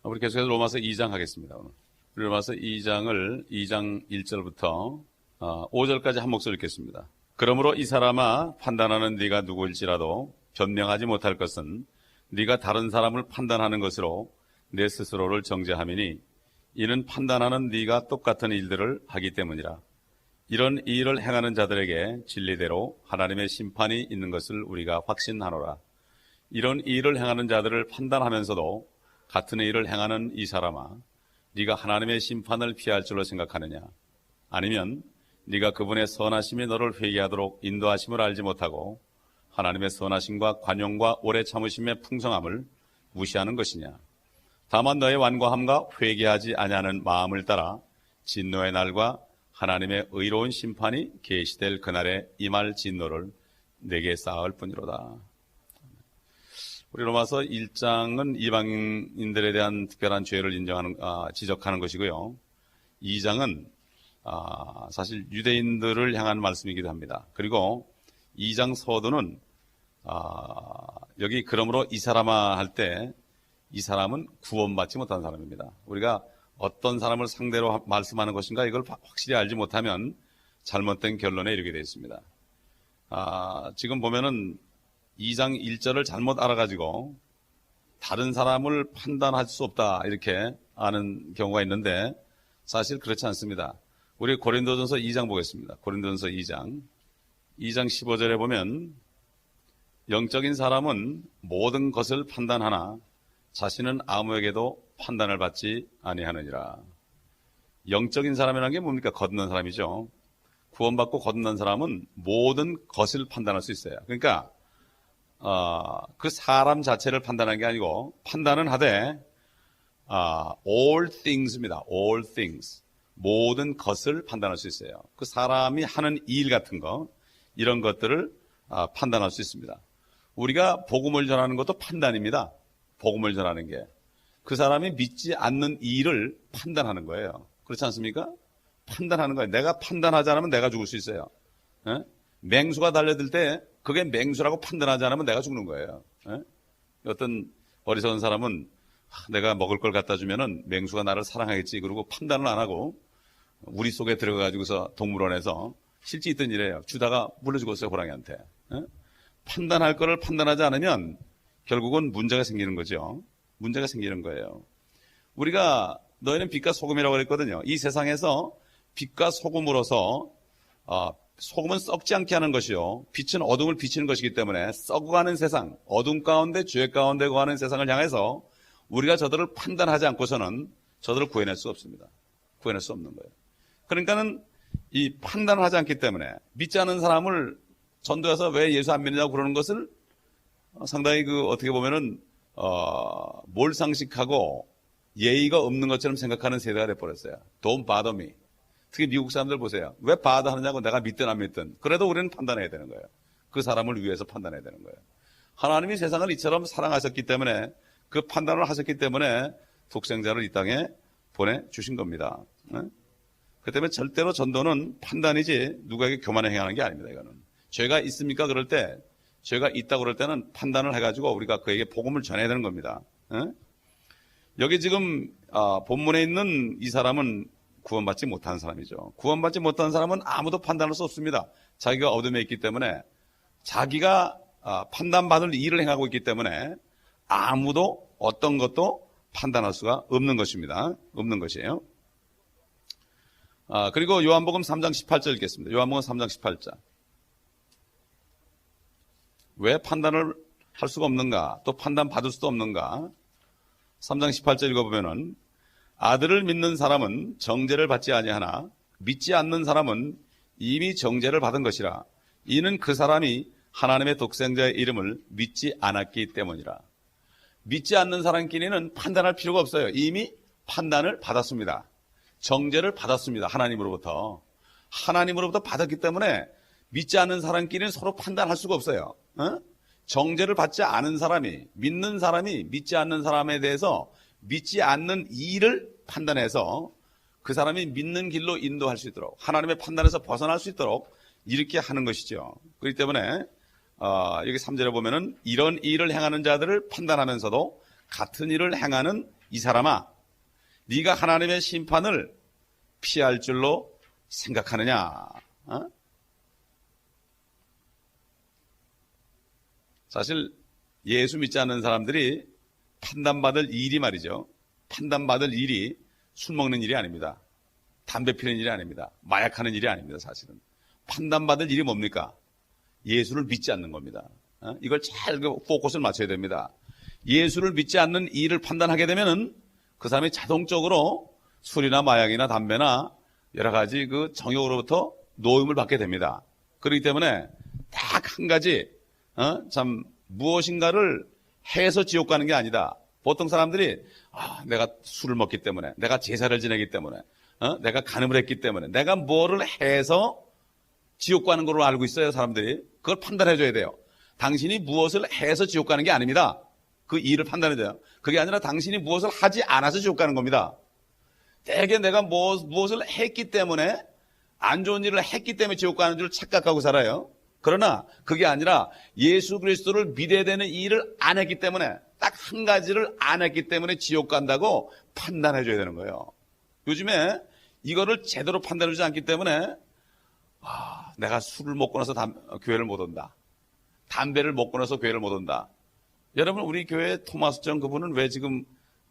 우리 계속해서 로마서 2장 하겠습니다. 오늘. 로마서 2장 1절부터 5절까지 한 목소리 읽겠습니다. 그러므로 이 사람아, 판단하는 네가 누구일지라도 변명하지 못할 것은 네가 다른 사람을 판단하는 것으로 내 스스로를 정죄함이니 이는 판단하는 네가 똑같은 일들을 하기 때문이라. 이런 일을 행하는 자들에게 진리대로 하나님의 심판이 있는 것을 우리가 확신하노라. 이런 일을 행하는 자들을 판단하면서도 같은 일을 행하는 이 사람아, 네가 하나님의 심판을 피할 줄로 생각하느냐? 아니면 네가 그분의 선하심이 너를 회개하도록 인도하심을 알지 못하고 하나님의 선하심과 관용과 오래 참으심의 풍성함을 무시하는 것이냐? 다만 너의 완고함과 회개하지 아니하는 마음을 따라 진노의 날과 하나님의 의로운 심판이 계시될 그날에 임할 진노를 내게 쌓을 뿐이로다. 우리 로마서 1장은 이방인들에 대한 특별한 죄를 지적하는 것이고요. 2장은 사실 유대인들을 향한 말씀이기도 합니다. 그리고 2장 서두는 여기 그러므로 이 사람아 할 때 이 사람은 구원받지 못한 사람입니다. 우리가 어떤 사람을 상대로 말씀하는 것인가 이걸 확실히 알지 못하면 잘못된 결론에 이르게 되어 있습니다. 지금 보면은 2장 1절을 잘못 알아가지고 다른 사람을 판단할 수 없다 이렇게 아는 경우가 있는데 사실 그렇지 않습니다. 우리 고린도전서 2장 보겠습니다. 고린도전서 2장 15절에 보면 영적인 사람은 모든 것을 판단하나 자신은 아무에게도 판단을 받지 아니하느니라. 영적인 사람이라는 게 뭡니까? 거듭난 사람이죠. 구원받고 거듭난 사람은 모든 것을 판단할 수 있어요. 그러니까 그 사람 자체를 판단하는 게 아니고 판단은 하되 all things입니다. all things. 모든 것을 판단할 수 있어요. 그 사람이 하는 일 같은 거 이런 것들을 판단할 수 있습니다. 우리가 복음을 전하는 것도 판단입니다. 복음을 전하는 게. 그 사람이 믿지 않는 일을 판단하는 거예요. 그렇지 않습니까? 판단하는 거예요. 내가 판단하지 않으면 내가 죽을 수 있어요. 맹수가 달려들 때 그게 맹수라고 판단하지 않으면 내가 죽는 거예요. 어떤 어리석은 사람은 내가 먹을 걸 갖다 주면은 맹수가 나를 사랑하겠지 그러고 판단을 안 하고 우리 속에 들어가가지고서 동물원에서 실제 있던 일이에요. 주다가 물려 죽었어요, 호랑이한테. 판단할 거를 판단하지 않으면 결국은 문제가 생기는 거죠. 문제가 생기는 거예요. 우리가 너희는 빛과 소금이라고 그랬거든요. 이 세상에서 빛과 소금으로서 소금은 썩지 않게 하는 것이요. 빛은 어둠을 비치는 것이기 때문에 썩어가는 세상, 어둠 가운데 죄 가운데 거하는 세상을 향해서 우리가 저들을 판단하지 않고서는 저들을 구해낼 수 없습니다. 구해낼 수 없는 거예요. 그러니까는 이 판단을 하지 않기 때문에 믿지 않는 사람을 전도해서 왜 예수 안 믿느냐고 그러는 것을 상당히 어떻게 보면은 몰상식하고 예의가 없는 것처럼 생각하는 세대가 돼버렸어요. Don't bother me. 특히 미국 사람들 보세요. 왜 bother 하느냐고 내가 믿든 안 믿든. 그래도 우리는 판단해야 되는 거예요. 그 사람을 위해서 판단해야 되는 거예요. 하나님이 세상을 이처럼 사랑하셨기 때문에 그 판단을 하셨기 때문에 독생자를 이 땅에 보내주신 겁니다. 그 때문에 절대로 전도는 판단이지 누구에게 교만을 행하는 게 아닙니다. 이거는. 죄가 있습니까? 그럴 때 죄가 있다고 그럴 때는 판단을 해가지고 우리가 그에게 복음을 전해야 되는 겁니다. 여기 지금 본문에 있는 이 사람은 구원받지 못한 사람이죠. 구원받지 못한 사람은 아무도 판단할 수 없습니다. 자기가 어둠에 있기 때문에 자기가 판단받을 일을 행하고 있기 때문에 아무도 어떤 것도 판단할 수가 없는 것입니다. 없는 것이에요. 그리고 요한복음 3장 18절 읽겠습니다. 요한복음 3장 18절. 왜 판단을 할 수가 없는가? 또 판단받을 수도 없는가? 3장 18절 읽어보면은 아들을 믿는 사람은 정죄를 받지 아니하나 믿지 않는 사람은 이미 정죄를 받은 것이라. 이는 그 사람이 하나님의 독생자의 이름을 믿지 않았기 때문이라. 믿지 않는 사람끼리는 판단할 필요가 없어요. 이미 판단을 받았습니다. 정죄를 받았습니다. 하나님으로부터. 하나님으로부터 받았기 때문에 믿지 않는 사람끼리는 서로 판단할 수가 없어요. 정죄를 받지 않은 사람이, 믿는 사람이 믿지 않는 사람에 대해서 믿지 않는 일을 판단해서 그 사람이 믿는 길로 인도할 수 있도록, 하나님의 판단에서 벗어날 수 있도록 이렇게 하는 것이죠. 그렇기 때문에 여기 3절에 보면은 이런 일을 행하는 자들을 판단하면서도 같은 일을 행하는 이 사람아, 네가 하나님의 심판을 피할 줄로 생각하느냐? 사실 예수 믿지 않는 사람들이 판단받을 일이 말이죠. 판단받을 일이 술 먹는 일이 아닙니다. 담배 피는 일이 아닙니다. 마약하는 일이 아닙니다. 사실은 판단받을 일이 뭡니까? 예수를 믿지 않는 겁니다. 이걸 잘 포커스를 맞춰야 됩니다. 예수를 믿지 않는 일을 판단하게 되면은 그 사람이 자동적으로 술이나 마약이나 담배나 여러 가지 그 정욕으로부터 노임을 받게 됩니다. 그렇기 때문에 딱 한 가지 참 무엇인가를 해서 지옥 가는 게 아니다. 보통 사람들이 내가 술을 먹기 때문에, 내가 제사를 지내기 때문에, 내가 간음을 했기 때문에, 내가 뭐를 해서 지옥 가는 걸로 알고 있어요. 사람들이 그걸 판단해 줘야 돼요. 당신이 무엇을 해서 지옥 가는 게 아닙니다. 그 일을 판단해 줘요. 그게 아니라 당신이 무엇을 하지 않아서 지옥 가는 겁니다. 대개 내가 무엇을 했기 때문에, 안 좋은 일을 했기 때문에 지옥 가는 줄 착각하고 살아요. 그러나 그게 아니라 예수 그리스도를 믿어야 되는 일을 안 했기 때문에, 딱 한 가지를 안 했기 때문에 지옥 간다고 판단해 줘야 되는 거예요. 요즘에 이거를 제대로 판단해 주지 않기 때문에 내가 술을 먹고 나서 교회를 못 온다. 담배를 먹고 나서 교회를 못 온다. 여러분, 우리 교회 토마스 정 그분은 왜 지금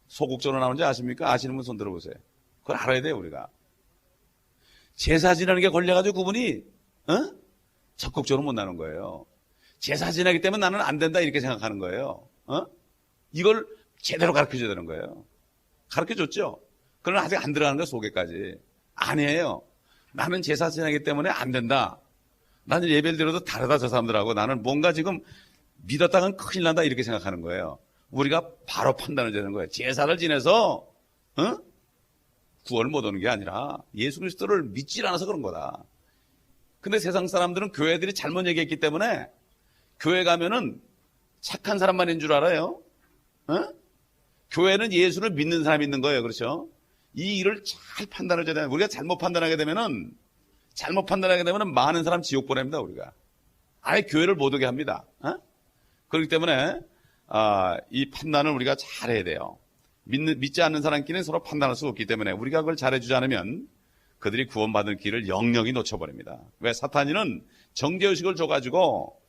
소극적으로 나오는지 아십니까? 아시는 분 손 들어보세요. 그걸 알아야 돼요, 우리가. 제사 지내는 게 걸려가지고 그분이 적극적으로 못 나는 거예요. 제사 지내기 때문에 나는 안 된다 이렇게 생각하는 거예요. 이걸 제대로 가르쳐줘야 되는 거예요. 가르쳐줬죠. 그러나 아직 안 들어가는 거예요, 속에까지. 아니에요. 나는 제사 지내기 때문에 안 된다. 나는 예배를 드려도 다르다, 저 사람들하고. 나는 뭔가 지금 믿었다간 큰일 난다 이렇게 생각하는 거예요. 우리가 바로 판단을 해야 되는 거예요. 제사를 지내서 구원을 못 오는 게 아니라 예수 그리스도를 믿질 않아서 그런 거다. 근데 세상 사람들은 교회들이 잘못 얘기했기 때문에 교회 가면은 착한 사람만 있는 줄 알아요. 교회는 예수를 믿는 사람이 있는 거예요. 그렇죠? 이 일을 잘 판단을 해야 돼요. 우리가 잘못 판단하게 되면은 많은 사람 지옥 보냅니다, 우리가. 아예 교회를 못 오게 합니다. 그렇기 때문에 이 판단을 우리가 잘 해야 돼요. 믿지 않는 사람끼리는 서로 판단할 수 없기 때문에 우리가 그걸 잘해주지 않으면 그들이 구원받을 길을 영영이 놓쳐버립니다. 왜? 사탄이는 정죄의식을 줘가지고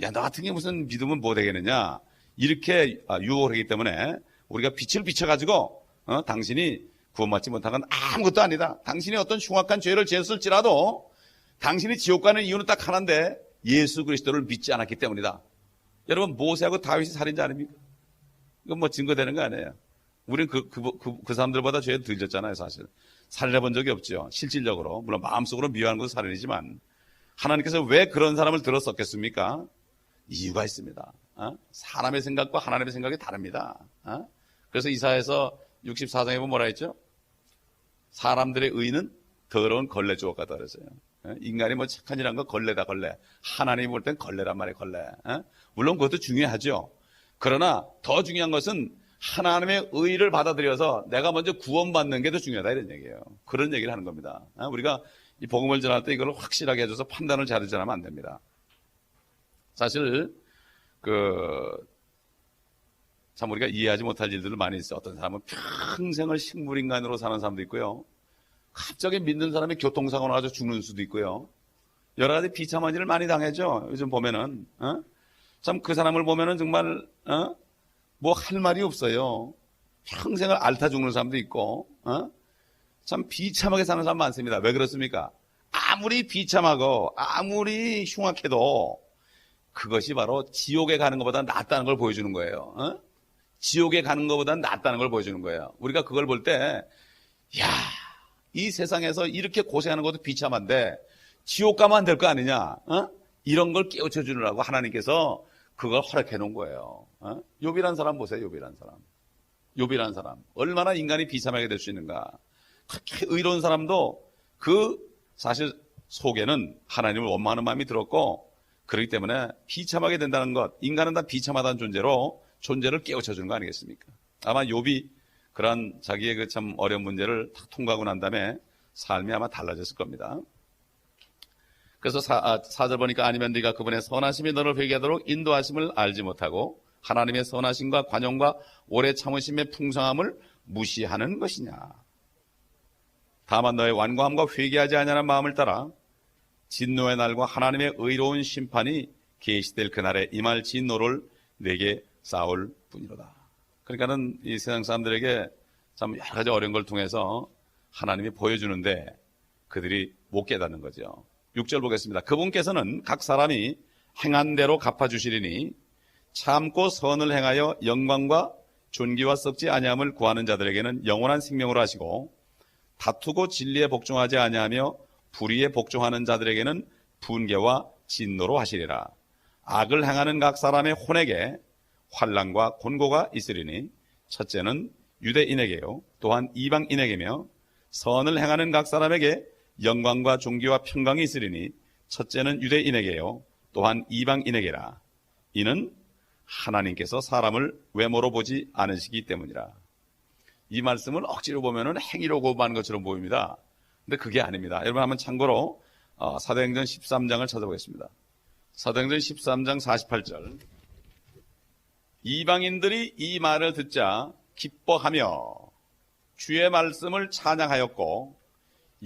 야, 너 같은 게 무슨 믿으면 뭐 되겠느냐 이렇게 유혹을 하기 때문에 우리가 빛을 비춰가지고 당신이 구원받지 못한 건 아무것도 아니다. 당신이 어떤 흉악한 죄를 지었을지라도 당신이 지옥 가는 이유는 딱 하나인데 예수 그리스도를 믿지 않았기 때문이다. 여러분, 모세하고 다윗이 살인자 아닙니까? 이건 뭐 증거되는 거 아니에요. 우리는 그 사람들보다 죄를 덜 졌잖아요, 사실. 살인해본 적이 없죠. 실질적으로. 물론 마음속으로 미워하는 것도 살인이지만 하나님께서 왜 그런 사람을 들었었겠습니까? 이유가 있습니다. 사람의 생각과 하나님의 생각이 다릅니다. 그래서 이사야서 64장에 보면 뭐라 했죠? 사람들의 의는 더러운 걸레 주옥 같다 그랬어요. 인간이 뭐 착한 일한 거 걸레다, 걸레. 하나님이 볼 땐 걸레란 말이에요, 걸레. 물론 그것도 중요하죠. 그러나 더 중요한 것은 하나님의 의를 받아들여서 내가 먼저 구원받는 게 더 중요하다 이런 얘기예요. 그런 얘기를 하는 겁니다. 우리가 이 복음을 전할 때 이걸 확실하게 해줘서 판단을 잘하지 않으면 안 됩니다. 사실 참 우리가 이해하지 못할 일들을 많이 있어요. 어떤 사람은 평생을 식물인간으로 사는 사람도 있고요. 갑자기 믿는 사람이 교통사고 나가지고 죽는 수도 있고요. 여러 가지 비참한 일을 많이 당하죠. 요즘 보면은 참 그 사람을 보면은 정말 뭐 할 말이 없어요. 평생을 앓다 죽는 사람도 있고 참 비참하게 사는 사람 많습니다. 왜 그렇습니까? 아무리 비참하고 아무리 흉악해도 그것이 바로 지옥에 가는 것보다 낫다는 걸 보여주는 거예요. 지옥에 가는 것보다 낫다는 걸 보여주는 거예요. 우리가 그걸 볼 때 야, 이 세상에서 이렇게 고생하는 것도 비참한데 지옥 가면 안 될 거 아니냐? 이런 걸 깨우쳐 주느라고 하나님께서 그걸 허락해 놓은 거예요. 욥이란 사람 보세요. 욥이란 사람 얼마나 인간이 비참하게 될 수 있는가. 그렇게 의로운 사람도 그 사실 속에는 하나님을 원망하는 마음이 들었고 그렇기 때문에 비참하게 된다는 것, 인간은 다 비참하다는 존재를 깨우쳐 주는 거 아니겠습니까? 아마 욥이 그런 자기의 그 참 어려운 문제를 탁 통과하고 난 다음에 삶이 아마 달라졌을 겁니다. 그래서 4절 보니까 아니면 네가 그분의 선하심이 너를 회개하도록 인도하심을 알지 못하고 하나님의 선하심과 관용과 오래 참으심의 풍성함을 무시하는 것이냐. 다만 너의 완고함과 회개하지 아니하는 마음을 따라 진노의 날과 하나님의 의로운 심판이 계시될 그날에 임할 진노를 내게 쌓을 뿐이로다. 그러니까는 이 세상 사람들에게 참 여러 가지 어려운 걸 통해서 하나님이 보여주는데 그들이 못 깨닫는 거죠. 6절 보겠습니다. 그분께서는 각 사람이 행한 대로 갚아주시리니 참고 선을 행하여 영광과 존귀와 썩지 아니함을 구하는 자들에게는 영원한 생명으로 하시고 다투고 진리에 복종하지 아니하며 불의에 복종하는 자들에게는 분개와 진노로 하시리라. 악을 행하는 각 사람의 혼에게 환난과 곤고가 있으리니 첫째는 유대인에게요 또한 이방인에게며 선을 행하는 각 사람에게 영광과 존귀와 평강이 있으리니 첫째는 유대인에게요 또한 이방인에게라. 이는 하나님께서 사람을 외모로 보지 않으시기 때문이라. 이 말씀을 억지로 보면은 행위로 고발하는 것처럼 보입니다. 근데 그게 아닙니다. 여러분 한번 참고로 사도행전 13장을 찾아보겠습니다. 사도행전 13장 48절. 이방인들이 이 말을 듣자 기뻐하며 주의 말씀을 찬양하였고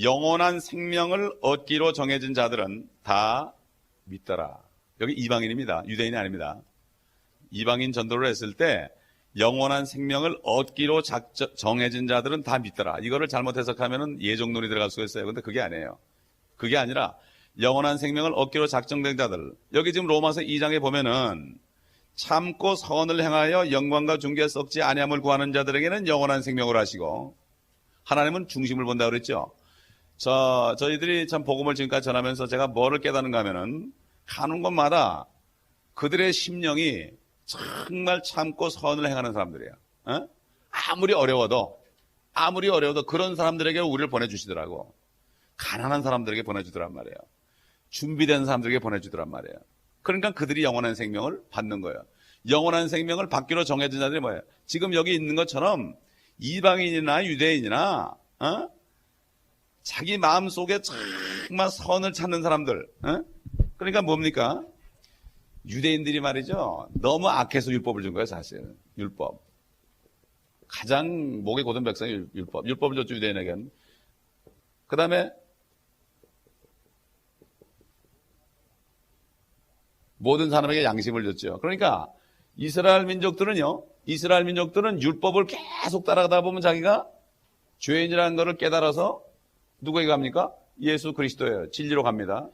영원한 생명을 얻기로 정해진 자들은 다 믿더라. 여기 이방인입니다. 유대인이 아닙니다. 이방인 전도를 했을 때 영원한 생명을 얻기로 정해진 자들은 다 믿더라. 이거를 잘못 해석하면 예정론이 들어갈 수가 있어요. 근데 그게 아니에요. 그게 아니라 영원한 생명을 얻기로 작정된 자들. 여기 지금 로마서 2장에 보면은 참고 선을 행하여 영광과 존귀에 썩지 아니함을 구하는 자들에게는 영원한 생명을 하시고 하나님은 중심을 본다고 그랬죠. 저희들이 참 복음을 지금까지 전하면서 제가 뭐를 깨닫는가 하면은 가는 곳마다 그들의 심령이 정말 참고 선을 행하는 사람들이에요. 아무리 어려워도 그런 사람들에게 우리를 보내주시더라고. 가난한 사람들에게 보내주더란 말이에요. 준비된 사람들에게 보내주더란 말이에요. 그러니까 그들이 영원한 생명을 받는 거예요. 영원한 생명을 받기로 정해진 자들이 뭐예요? 지금 여기 있는 것처럼 이방인이나 유대인이나 자기 마음속에 정말 선을 찾는 사람들. 그러니까 뭡니까? 유대인들이 말이죠. 너무 악해서 율법을 준 거예요, 사실은. 율법. 가장 목에 고든 백성이 율법. 율법을 줬죠, 유대인에게는. 그 다음에 모든 사람에게 양심을 줬죠. 그러니까 이스라엘 민족들은 율법을 계속 따라가다 보면 자기가 죄인이라는 것을 깨달아서 누구에게 갑니까? 예수 그리스도예요. 진리로 갑니다.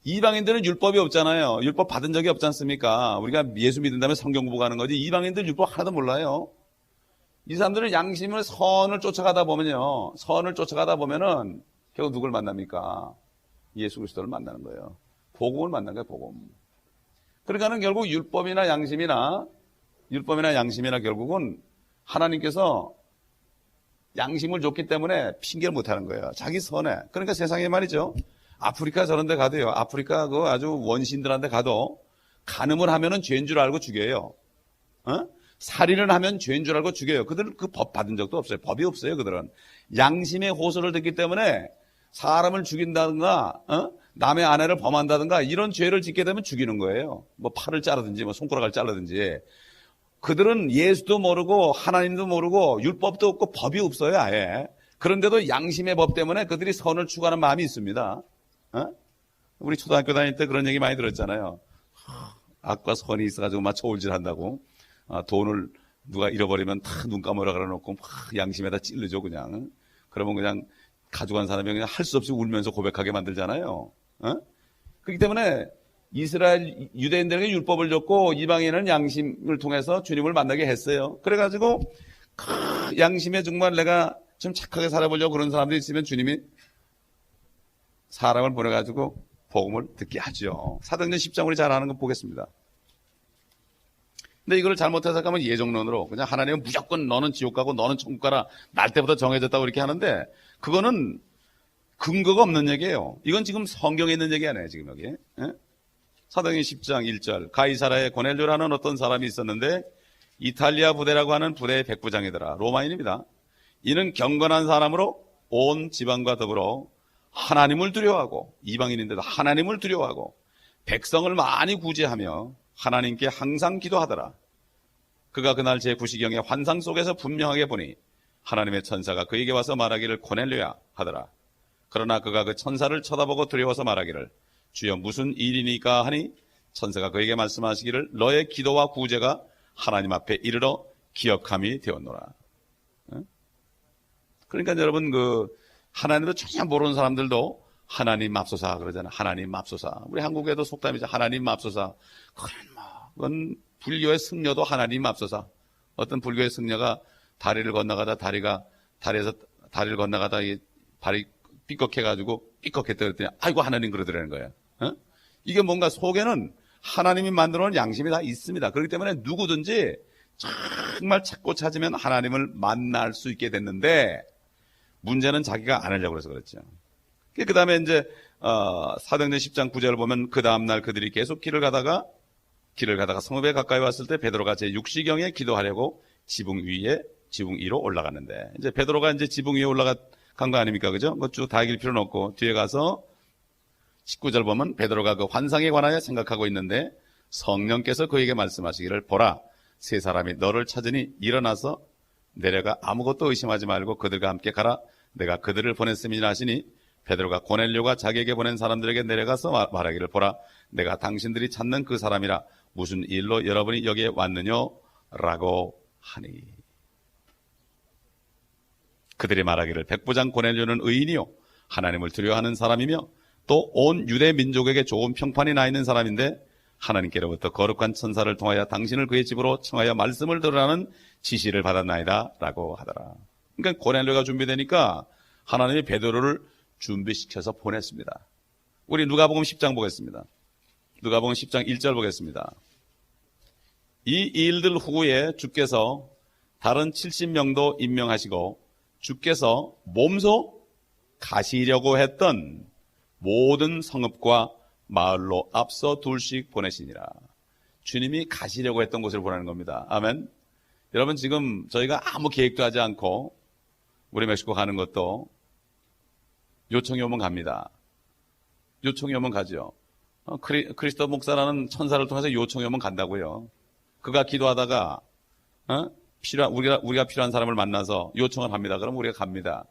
이방인들은 율법이 없잖아요. 율법 받은 적이 없지 않습니까? 우리가 예수 믿은 다음에 성경 공부하는 거지. 이방인들 율법 하나도 몰라요. 이 사람들은 양심을 선을 쫓아가다 보면은 결국 누굴 만납니까? 예수 그리스도를 만나는 거예요. 복음을 만나는 거예요, 복음. 그러니까는 결국 율법이나 양심이나 결국은 하나님께서 양심을 줬기 때문에 핑계를 못 하는 거예요. 자기 선에. 그러니까 세상에 말이죠. 아프리카 저런 데 가도요. 아프리카 그 아주 원시인들한테 가도 간음을 하면은 죄인 줄 알고 죽여요. 살인을 하면 죄인 줄 알고 죽여요. 그들은 그 법 받은 적도 없어요. 법이 없어요, 그들은. 양심의 호소를 듣기 때문에 사람을 죽인다든가, 남의 아내를 범한다든가 이런 죄를 짓게 되면 죽이는 거예요. 뭐 팔을 자르든지 뭐 손가락을 자르든지. 그들은 예수도 모르고 하나님도 모르고 율법도 없고 법이 없어요, 아예. 그런데도 양심의 법 때문에 그들이 선을 추구하는 마음이 있습니다. 우리 초등학교 다닐 때 그런 얘기 많이 들었잖아요. 악과 선이 있어가지고 막 저울질한다고. 돈을 누가 잃어버리면 다 눈 감으라 그래놓고 막 양심에다 찔르죠, 그냥. 그러면 그냥 가져간 사람이 그냥 할 수 없이 울면서 고백하게 만들잖아요. 그렇기 때문에 이스라엘 유대인들에게 율법을 줬고 이방인은 양심을 통해서 주님을 만나게 했어요. 그래가지고 양심에 정말 내가 좀 착하게 살아보려고 그런 사람들이 있으면 주님이 사람을 보내가지고 복음을 듣게 하죠. 사도행전 10장 우리 잘 아는 거 보겠습니다. 근데 이걸 잘못 해석하면 예정론으로 그냥 하나님은 무조건 너는 지옥 가고 너는 천국 가라 날 때부터 정해졌다고 이렇게 하는데 그거는 근거가 없는 얘기예요. 이건 지금 성경에 있는 얘기 아니에요, 지금 여기. 사도행전 10장 1절. 가이사라에 고넬료라는 어떤 사람이 있었는데 이탈리아 부대라고 하는 부대의 백부장이더라. 로마인입니다. 이는 경건한 사람으로 온 지방과 더불어 하나님을 두려워하고 이방인인데도 하나님을 두려워하고 백성을 많이 구제하며 하나님께 항상 기도하더라. 그가 그날 제9시경에 환상 속에서 분명하게 보니 하나님의 천사가 그에게 와서 말하기를 고넬료야 하더라. 그러나 그가 그 천사를 쳐다보고 두려워서 말하기를 주여 무슨 일이니까 하니 천사가 그에게 말씀하시기를 너의 기도와 구제가 하나님 앞에 이르러 기억함이 되었노라. 그러니까 여러분 하나님도 전혀 모르는 사람들도 하나님 맙소사 그러잖아요. 하나님 맙소사. 우리 한국에도 속담이죠. 하나님 맙소사. 그건 불교의 승려도 하나님 맙소사. 어떤 불교의 승려가 다리를 건너가다 다리에서 다리를 건너가다 발이 삐걱해가지고 삐걱했다 그랬더니 아이고 하나님 그러더라는 거예요. 이게 뭔가 속에는 하나님이 만들어 놓은 양심이 다 있습니다. 그렇기 때문에 누구든지 정말 찾고 찾으면 하나님을 만날 수 있게 됐는데 문제는 자기가 안 하려고 해서 그랬죠. 그 다음에 이제 사도행전 10장 9절을 보면 그 다음날 그들이 계속 길을 가다가 성읍에 가까이 왔을 때 베드로가 제6시경에 기도하려고 지붕 위로 올라갔는데 이제 베드로가 이제 지붕 위에 올라간 거 아닙니까? 그죠? 그거 쭉 다 읽을 필요는 없고 뒤에 가서 19절 보면 베드로가 그 환상에 관하여 생각하고 있는데 성령께서 그에게 말씀하시기를 보라 세 사람이 너를 찾으니 일어나서 내려가 아무것도 의심하지 말고 그들과 함께 가라 내가 그들을 보냈음이라 하시니 베드로가 고넬료가 자기에게 보낸 사람들에게 내려가서 말하기를 보라 내가 당신들이 찾는 그 사람이라 무슨 일로 여러분이 여기에 왔느냐라고 하니 그들이 말하기를 백부장 고넬료는 의인이요 하나님을 두려워하는 사람이며 또 온 유대 민족에게 좋은 평판이 나 있는 사람인데 하나님께로부터 거룩한 천사를 통하여 당신을 그의 집으로 청하여 말씀을 들으라는 지시를 받았나이다 라고 하더라. 그러니까 고넬료가 준비되니까 하나님이 베드로를 준비시켜서 보냈습니다. 우리 누가복음 10장 보겠습니다. 누가복음 10장 1절 보겠습니다. 이 일들 후에 주께서 다른 70명도 임명하시고 주께서 몸소 가시려고 했던 모든 성읍과 마을로 앞서 둘씩 보내시니라. 주님이 가시려고 했던 곳을 보내는 겁니다. 아멘. 여러분 지금 저희가 아무 계획도 하지 않고 우리 멕시코 가는 것도 요청이 오면 갑니다. 요청이 오면 가죠. 크리스토 목사라는 천사를 통해서 요청이 오면 간다고요. 그가 기도하다가 우리가 필요한 사람을 만나서 요청을 합니다. 그럼 우리가 갑니다.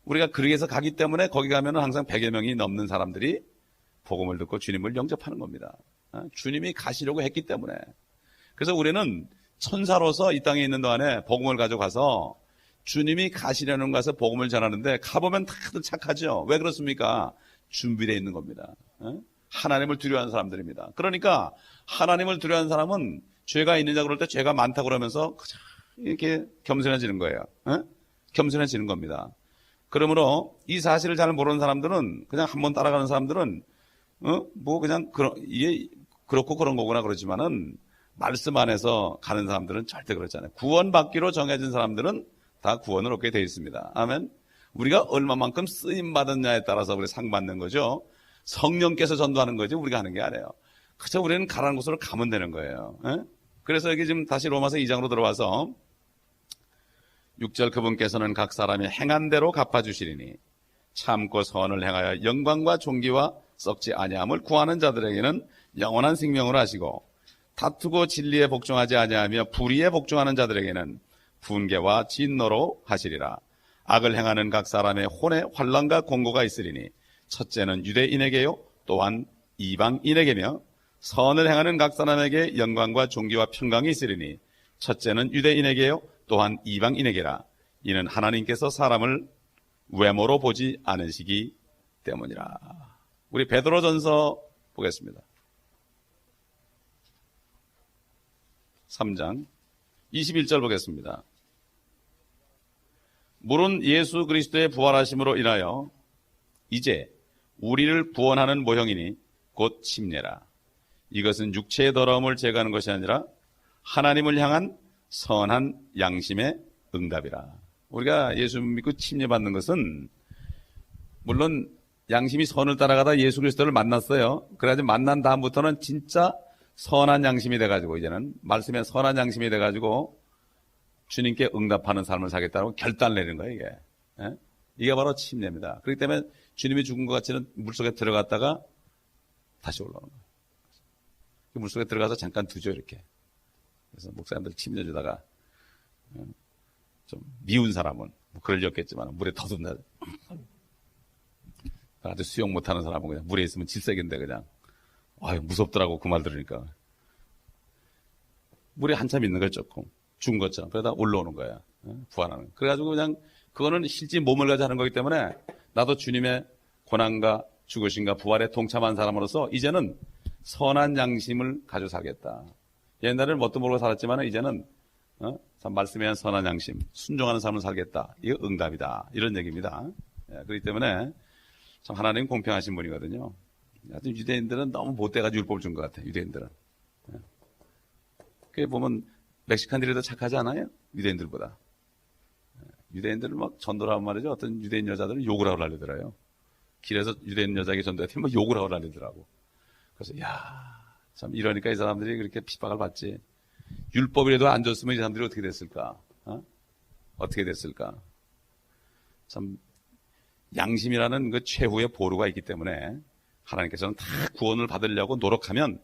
우리가 그렇게 해서 가기 때문에 거기 가면은 항상 100여 명이 넘는 사람들이 복음을 듣고 주님을 영접하는 겁니다. 주님이 가시려고 했기 때문에. 그래서 우리는 천사로서 이 땅에 있는 동안에 복음을 가져가서 주님이 가시려는 곳에서 복음을 전하는데 가보면 다들 착하죠. 왜 그렇습니까? 준비되어 있는 겁니다. 하나님을 두려워하는 사람들입니다. 그러니까 하나님을 두려워하는 사람은 죄가 있느냐 그럴 때 죄가 많다고 그러면서 이렇게 겸손해지는 거예요. 겸손해지는 겁니다. 그러므로 이 사실을 잘 모르는 사람들은 그냥 한번 따라가는 사람들은 이게 그렇고 그런 거구나 그러지만은 말씀 안에서 가는 사람들은 절대 그렇지 않아요. 구원받기로 정해진 사람들은 다 구원을 얻게 되어 있습니다. 아멘. 우리가 얼마만큼 쓰임받았냐에 따라서 우리 상 받는 거죠. 성령께서 전도하는 거지 우리가 하는 게 아니에요. 그저 우리는 가라는 곳으로 가면 되는 거예요. 그래서 여기 지금 다시 로마서 2장으로 들어와서 6절 그분께서는 각 사람이 행한 대로 갚아주시리니 참고 선을 행하여 영광과 존귀와 썩지 아니함을 구하는 자들에게는 영원한 생명을 하시고 다투고 진리에 복종하지 아니하며 불의에 복종하는 자들에게는 분개와 진노로 하시리라. 악을 행하는 각 사람의 혼에 환난과 공고가 있으리니 첫째는 유대인에게요 또한 이방인에게며 선을 행하는 각 사람에게 영광과 존귀와 평강이 있으리니 첫째는 유대인에게요 또한 이방인에게라. 이는 하나님께서 사람을 외모로 보지 않으시기 때문이라. 우리 베드로전서 보겠습니다. 3장 21절 보겠습니다. 물은 예수 그리스도의 부활하심으로 인하여 이제 우리를 구원하는 모형이니 곧 침례라. 이것은 육체의 더러움을 제거하는 것이 아니라 하나님을 향한 선한 양심의 응답이라. 우리가 예수 믿고 침례받는 것은 물론 양심이 선을 따라가다 예수 그리스도를 만났어요. 그래가지고 만난 다음부터는 진짜 선한 양심이 돼가지고 이제는 말씀에 선한 양심이 돼가지고 주님께 응답하는 삶을 살겠다고 결단을 내는 거예요. 이게. 이게 바로 침례입니다. 그렇기 때문에 주님이 죽은 것 같이는 물속에 들어갔다가 다시 올라오는 거예요. 물속에 들어가서 잠깐 두죠 이렇게. 그래서 목사님들 침려주다가 좀 미운 사람은 뭐 그럴 리 없겠지만 물에 더듬나 아주 수영 못하는 사람은 그냥 물에 있으면 질색인데 그냥 아유 무섭더라고 그 말 들으니까 물에 한참 있는 걸 조금 죽은 것처럼 그러다 올라오는 거야. 부활하는. 그래가지고 그냥 그거는 실제 몸을 가지고 하는 거기 때문에 나도 주님의 고난과 죽으심과 부활에 동참한 사람으로서 이제는 선한 양심을 가지고 살겠다. 옛날에는 뭣도 모르고 살았지만 이제는 참 말씀에 의한 선한 양심, 순종하는 삶을 살겠다. 이거 응답이다. 이런 얘기입니다. 그렇기 때문에 참 하나님 공평하신 분이거든요. 하여튼 유대인들은 너무 못돼가지고 율법을 준 것 같아요. 유대인들은. 그게 보면 멕시칸들이 더 착하지 않아요? 유대인들보다. 유대인들은 막 전도를 하면 말이죠. 어떤 유대인 여자들은 욕을 하고 난리더라요. 길에서 유대인 여자에게 전도했더니 막 욕을 하고 난리더라고. 그래서 참 이러니까 이 사람들이 그렇게 핍박을 받지. 율법이라도 안 줬으면 이 사람들이 어떻게 됐을까? 어떻게 됐을까? 참 양심이라는 그 최후의 보루가 있기 때문에 하나님께서는 다 구원을 받으려고 노력하면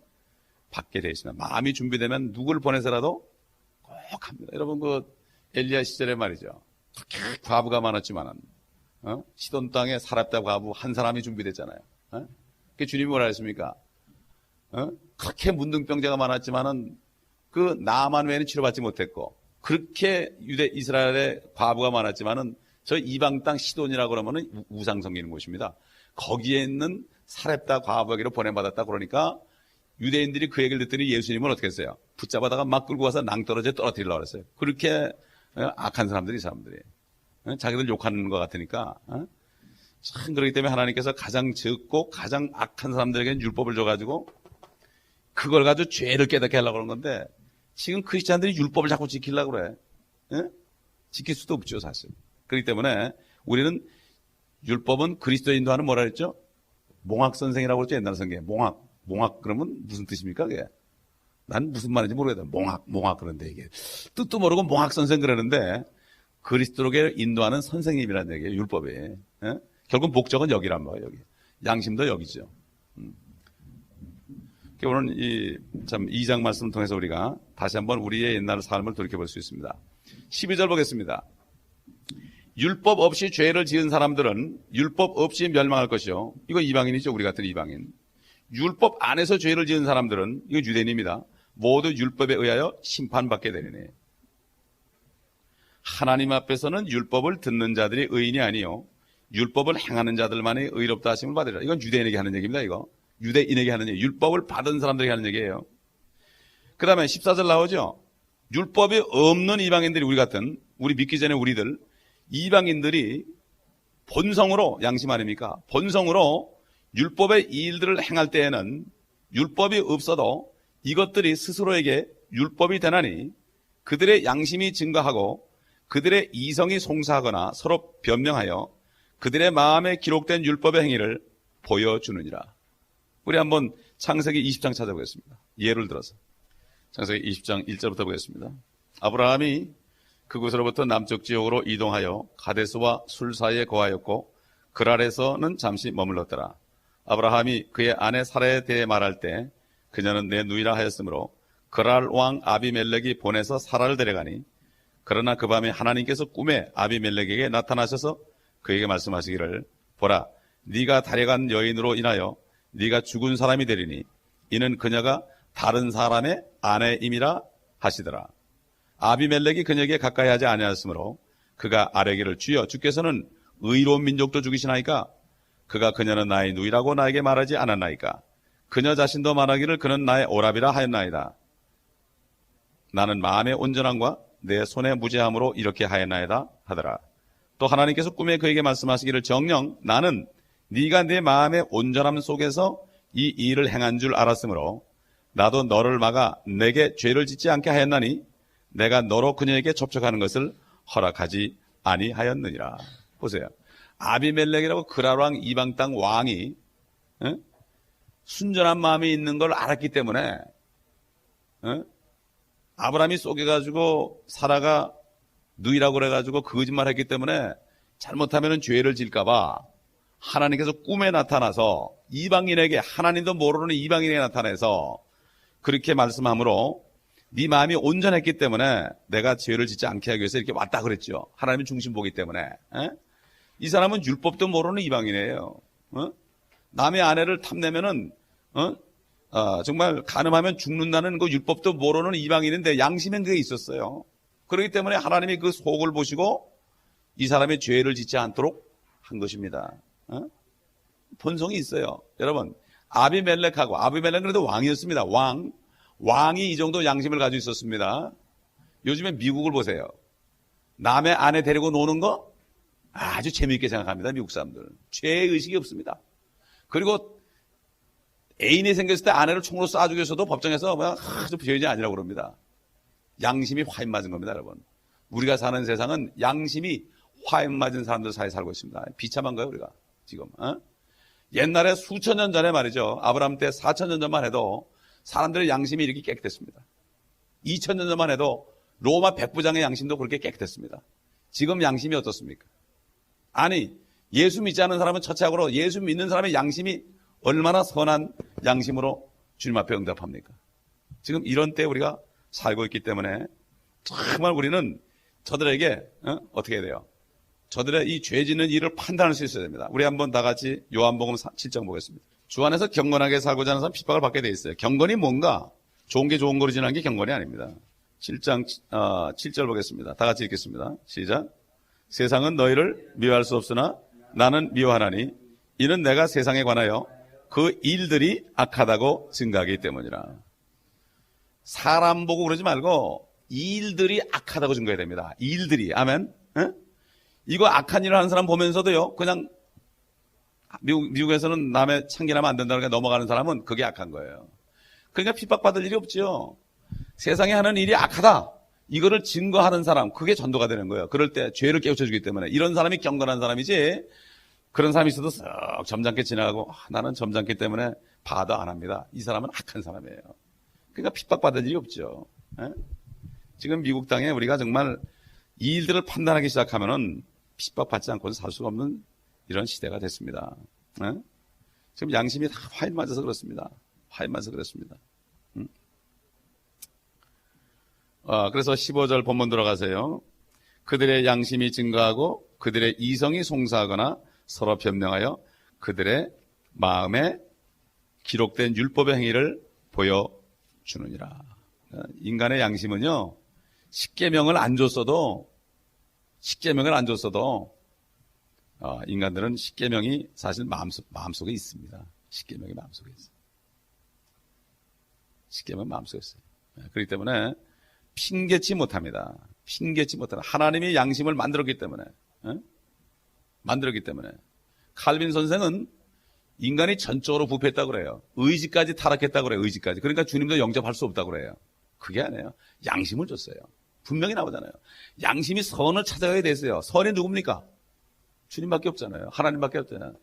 받게 되어 있습니다. 마음이 준비되면 누구를 보내서라도 꼭 합니다. 여러분 그 엘리야 시절에 말이죠. 그렇게 과부가 많았지만은 시돈 땅에 사렙다 과부 한 사람이 준비됐잖아요. 그 주님이 뭐라 했습니까? 그렇게 문둥병자가 많았지만은 그 나만 외에는 치료받지 못했고 그렇게 이스라엘의 과부가 많았지만은 저 이방 땅 시돈이라고 그러면은 우상 섬기는 곳입니다. 거기에 있는 사렙다 과부에게로 보내받았다 그러니까 유대인들이 그 얘기를 듣더니 예수님은 어떻게 했어요? 붙잡아다가 막 끌고 가서 낭떠러지에 떨어뜨리려고 그랬어요. 그렇게 악한 사람들이 이 사람들이 자기들 욕하는 것 같으니까 참 그렇기 때문에 하나님께서 가장 적고 가장 악한 사람들에게는 율법을 줘가지고 그걸 가지고 죄를 깨닫게 하려고 그러는 건데 지금 크리스찬들이 율법을 자꾸 지키려고 그래. 지킬 수도 없죠 사실. 그렇기 때문에 우리는 율법은 그리스도인도 뭐라 그랬죠? 몽학선생이라고 그랬죠 옛날 성경에. 몽학 그러면 무슨 뜻입니까 그게? 난 무슨 말인지 모르겠다. 몽학 그런데 이게 뜻도 모르고 몽학선생 그러는데 그리스도로게 인도하는 선생님이라는 얘기예요 율법이. 결국 목적은 여기란 말이에요. 여기 양심도 여기죠. 오늘 참 2장 말씀을 통해서 우리가 다시 한번 우리의 옛날 삶을 돌이켜볼 수 있습니다. 12절 보겠습니다. 율법 없이 죄를 지은 사람들은 율법 없이 멸망할 것이요. 이거 이방인이죠. 우리 같은 이방인. 율법 안에서 죄를 지은 사람들은 이거 유대인입니다. 모두 율법에 의하여 심판받게 되리니. 하나님 앞에서는 율법을 듣는 자들이 의인이 아니요 율법을 행하는 자들만이 의롭다 하심을 받으리라. 이건 유대인에게 하는 얘기입니다. 이거 유대인에게 하는 얘기, 율법을 받은 사람들에게 하는 얘기예요. 그 다음에 14절 나오죠. 율법이 없는 이방인들이 우리 믿기 전에 우리들 이방인들이 본성으로 양심 아닙니까? 본성으로 율법의 일들을 행할 때에는 율법이 없어도 이것들이 스스로에게 율법이 되나니 그들의 양심이 증거하고 그들의 이성이 송사하거나 서로 변명하여 그들의 마음에 기록된 율법의 행위를 보여주느니라. 우리 한번 창세기 20장 찾아보겠습니다. 예를 들어서 창세기 20장 1절부터 보겠습니다. 아브라함이 그곳으로부터 남쪽 지역으로 이동하여 가데스와 술 사이에 거하였고 그랄에서는 잠시 머물렀더라. 아브라함이 그의 아내 사라에 대해 말할 때 그녀는 내 누이라 하였으므로 그랄 왕 아비멜렉이 보내서 사라를 데려가니 그러나 그 밤에 하나님께서 꿈에 아비멜렉에게 나타나셔서 그에게 말씀하시기를 보라 네가 데려간 여인으로 인하여 네가 죽은 사람이 되리니 이는 그녀가 다른 사람의 아내임이라 하시더라. 아비멜렉이 그녀에게 가까이 하지 아니하였으므로 그가 아뢰기를 주여 주께서는 의로운 민족도 죽이시나이까 그가 그녀는 나의 누이라고 나에게 말하지 않았나이까 그녀 자신도 말하기를 그는 나의 오라비라 하였나이다. 나는 마음의 온전함과 내 손의 무죄함으로 이렇게 하였나이다 하더라. 또 하나님께서 꿈에 그에게 말씀하시기를 정녕 나는 네가 내 마음의 온전함 속에서 이 일을 행한 줄 알았으므로 나도 너를 막아 내게 죄를 짓지 않게 하였나니 내가 너로 그녀에게 접촉하는 것을 허락하지 아니하였느니라. 보세요. 아비멜렉이라고 그랄 왕 이방 땅 왕이 순전한 마음이 있는 걸 알았기 때문에 아브라함이 속여가지고 사라가 누이라고 그래가지고 거짓말했기 때문에 잘못하면 죄를 질까봐 하나님께서 꿈에 나타나서 이방인에게 하나님도 모르는 이방인에게 나타나서 그렇게 말씀하므로 네 마음이 온전했기 때문에 내가 죄를 짓지 않게 하기 위해서 이렇게 왔다 그랬죠. 하나님의 중심 보기 때문에. 에? 이 사람은 율법도 모르는 이방인이에요. 어? 남의 아내를 탐내면은 정말 간음하면 죽는다는 그 율법도 모르는 이방인인데 양심엔 그게 있었어요. 그렇기 때문에 하나님이 그 속을 보시고 이 사람의 죄를 짓지 않도록 한 것입니다. 본성이 있어요. 여러분, 아비멜렉은 그래도 왕이었습니다. 왕이 이 정도 양심을 가지고 있었습니다. 요즘에 미국을 보세요. 남의 아내 데리고 노는 거 아주 재미있게 생각합니다. 미국 사람들. 죄의식이 없습니다. 그리고 애인이 생겼을 때 아내를 총으로 쏴주기 위해서도 법정에서 아주 죄인이 아니라고 그럽니다. 양심이 화인 맞은 겁니다, 여러분. 우리가 사는 세상은 양심이 화인 맞은 사람들 사이에 살고 있습니다. 비참한 거예요, 우리가 지금. 옛날에 수천 년 전에 말이죠. 아브라함 때 4,000년 전만 해도 사람들의 양심이 이렇게 깨끗했습니다. 2,000년 전만 해도 로마 백부장의 양심도 그렇게 깨끗했습니다. 지금 양심이 어떻습니까? 아니, 예수 믿지 않는 사람은 처치하고 예수 믿는 사람의 양심이 얼마나 선한 양심으로 주님 앞에 응답합니까? 지금 이런 때 우리가 살고 있기 때문에 정말 우리는 저들에게 어떻게 해야 돼요? 저들의 이 죄 짓는 일을 판단할 수 있어야 됩니다. 우리 한번 다 같이 요한복음 7장 보겠습니다. 주 안에서 경건하게 살고자 하는 사람 핍박을 받게 돼 있어요. 경건이 뭔가? 좋은 게 좋은 거로 지나는 게 경건이 아닙니다. 7장 7절 보겠습니다. 다 같이 읽겠습니다. 시작. 세상은 너희를 미워할 수 없으나 나는 미워하나니 이는 내가 세상에 관하여 그 일들이 악하다고 증거하기 때문이라. 사람 보고 그러지 말고 일들이 악하다고 증거해야 됩니다. 일들이. 아멘. 이거 악한 일을 하는 사람 보면서도요, 그냥 미국에서는 남의 참기나면 안 된다는 게 넘어가는 사람은 그게 악한 거예요. 그러니까 핍박받을 일이 없죠. 세상에 하는 일이 악하다. 이거를 증거하는 사람, 그게 전도가 되는 거예요. 그럴 때 죄를 깨우쳐주기 때문에. 이런 사람이 경건한 사람이지, 그런 사람이 있어도 쓱 점잖게 지나가고 나는 점잖기 때문에 봐도 안 합니다. 이 사람은 악한 사람이에요. 그러니까 핍박받을 일이 없죠. 지금 미국 땅에 우리가 정말 이 일들을 판단하기 시작하면은 핍박받지 않고는 살 수가 없는 이런 시대가 됐습니다. 지금 양심이 다 화인 맞아서 그렇습니다. 화인 맞아서 그렇습니다. 그래서 15절 본문 들어가세요. 그들의 양심이 증거하고 그들의 이성이 송사하거나 서로 변명하여 그들의 마음에 기록된 율법의 행위를 보여주느니라. 인간의 양심은요, 십계명을 안 줬어도 인간들은 십계명이 사실 마음속에 있습니다. 십계명이 마음속에 있어요. 십계명은 마음속에 있어요. 그렇기 때문에 핑계치 못합니다. 하나님이 양심을 만들었기 때문에. 칼빈 선생은 인간이 전적으로 부패했다고 그래요. 의지까지 타락했다고 그래요. 의지까지. 그러니까 주님도 영접할 수 없다고 그래요. 그게 아니에요. 양심을 줬어요. 분명히 나오잖아요. 양심이 선을 찾아가야 됐어요. 선이 누굽니까? 주님밖에 없잖아요. 하나님밖에 없잖아요.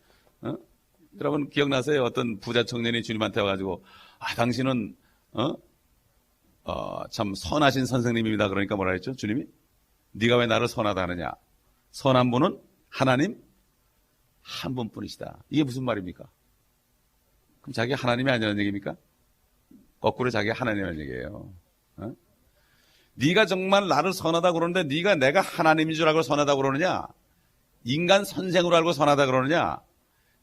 여러분 기억나세요? 어떤 부자 청년이 주님한테 와가지고 당신은 참 선하신 선생님입니다. 그러니까 뭐라 했죠? 주님이 네가 왜 나를 선하다 하느냐? 선한 분은 하나님 한 분뿐이시다. 이게 무슨 말입니까? 그럼 자기가 하나님이 아니라는 얘기입니까? 거꾸로 자기가 하나님이라는 얘기예요. 네가 정말 나를 선하다고 그러는데 네가 내가 하나님인 줄 알고 선하다고 그러느냐? 인간 선생으로 알고 선하다고 그러느냐?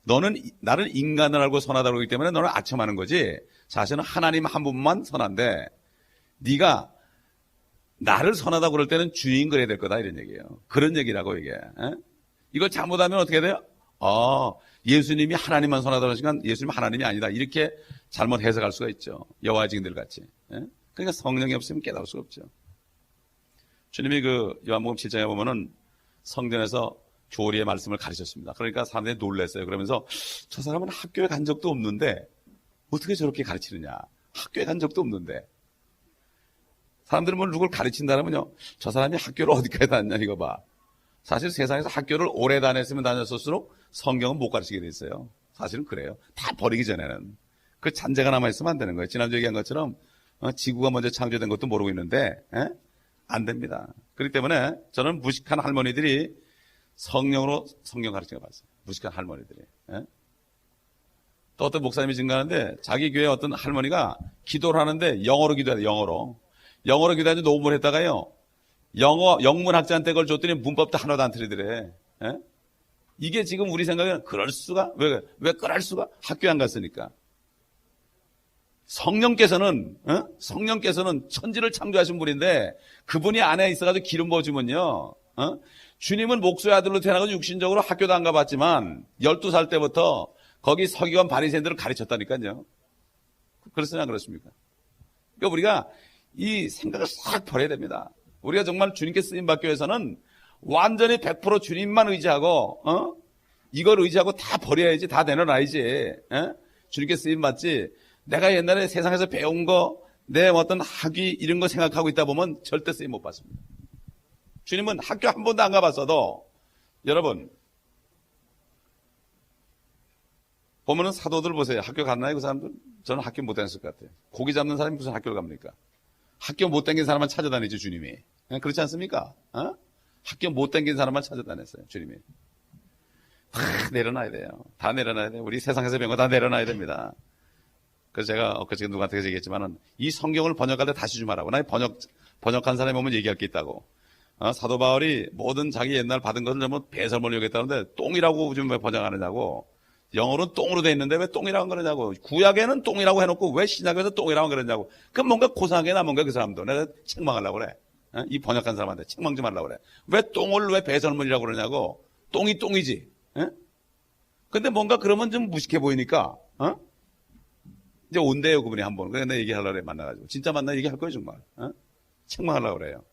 너는 나를 인간을 알고 선하다고 그러기 때문에 너는 아첨하는 거지. 사실은 하나님 한 분만 선한데 네가 나를 선하다고 그럴 때는 주인 그래야 될 거다 이런 얘기예요. 그런 얘기라고 이게. 이걸 잘못하면 어떻게 돼요? 예수님이 하나님만 선하다고 하시니까 예수님은 하나님이 아니다. 이렇게 잘못 해석할 수가 있죠. 여호와의 증인들 같이. 그러니까 성령이 없으면 깨달을 수가 없죠. 주님이 그 요한복음 7장에 보면은 성전에서 교리의 말씀을 가르쳤습니다. 그러니까 사람들이 놀랐어요. 그러면서 저 사람은 학교에 간 적도 없는데 어떻게 저렇게 가르치느냐. 학교에 간 적도 없는데. 사람들은 뭐 누굴 가르친다면요. 저 사람이 학교를 어디까지 다녔냐 이거 봐. 사실 세상에서 학교를 오래 다녔으면 다녔을수록 성경은 못 가르치게 돼 있어요. 사실은 그래요. 다 버리기 전에는. 그 잔재가 남아있으면 안 되는 거예요. 지난주에 얘기한 것처럼 지구가 먼저 창조된 것도 모르고 있는데 안 됩니다. 그렇기 때문에 저는 무식한 할머니들이 성령으로 성경 가르치는 거 봤어요. 무식한 할머니들이. 또 어떤 목사님이 증가하는데 자기 교회 어떤 할머니가 기도를 하는데 영어로 기도해야 돼. 영어로 기도하는데 녹음을 했다가요. 영어 영문학자한테 그걸 줬더니 문법도 하나도 안 틀리더래. 예? 이게 지금 우리 생각에는 그럴 수가? 왜 그럴 수가? 학교에 안 갔으니까. 성령께서는 천지를 창조하신 분인데 그분이 안에 있어가지고 기름 부어주면요. 주님은 목수의 아들로 태어나가지고 육신적으로 학교도 안 가봤지만 12살 때부터 거기 서기관 바리새인들을 가르쳤다니까요. 그렇습니까? 그렇습니까? 그러니까 우리가 이 생각을 싹 버려야 됩니다. 우리가 정말 주님께 쓰임받기 위해서는 완전히 100% 주님만 의지하고 이걸 의지하고 다 버려야지, 다 내려놔야지. 주님께 쓰임받지 내가 옛날에 세상에서 배운 거, 내 어떤 학위 이런 거 생각하고 있다 보면 절대 쓰임 못 받습니다. 주님은 학교 한 번도 안 가봤어도 여러분 보면은 사도들 보세요. 학교 갔나요 그 사람들? 저는 학교 못 다녔을 것 같아요. 고기 잡는 사람이 무슨 학교를 갑니까? 학교 못 다닌 사람만 찾아다니죠 주님이. 그렇지 않습니까? 학교 못 다닌 사람만 찾아다녔어요 주님이. 다 내려놔야 돼요. 다 내려놔야 돼요. 우리 세상에서 배운 거 다 내려놔야 됩니다. 그래서 제가 엊그제 누구한테 얘기했지만은 이 성경을 번역할 때 다시 좀 하라고. 나 번역한 사람이 오면 얘기할 게 있다고. 사도 바울이 모든 자기 옛날 받은 것을 전부 배설물로 여겼다는데 똥이라고 좀 왜 번역 안 하냐고. 영어로는 똥으로 돼 있는데 왜 똥이라고 그러냐고. 구약에는 똥이라고 해놓고 왜 신약에서 똥이라고 그러냐고. 그럼 뭔가 고상하게나 뭔가 그 사람도 내가 책망하려고 그래. 이 번역한 사람한테 책망 좀 하려고 그래. 왜 똥을 왜 배설물이라고 그러냐고. 똥이 똥이지. 근데 뭔가 그러면 좀 무식해 보이니까 이제 온대요 그분이 한번. 그래서 내가 얘기하려고 그래 만나가지고. 진짜 만나 얘기할 거예요 정말. 책망하려고 그래요.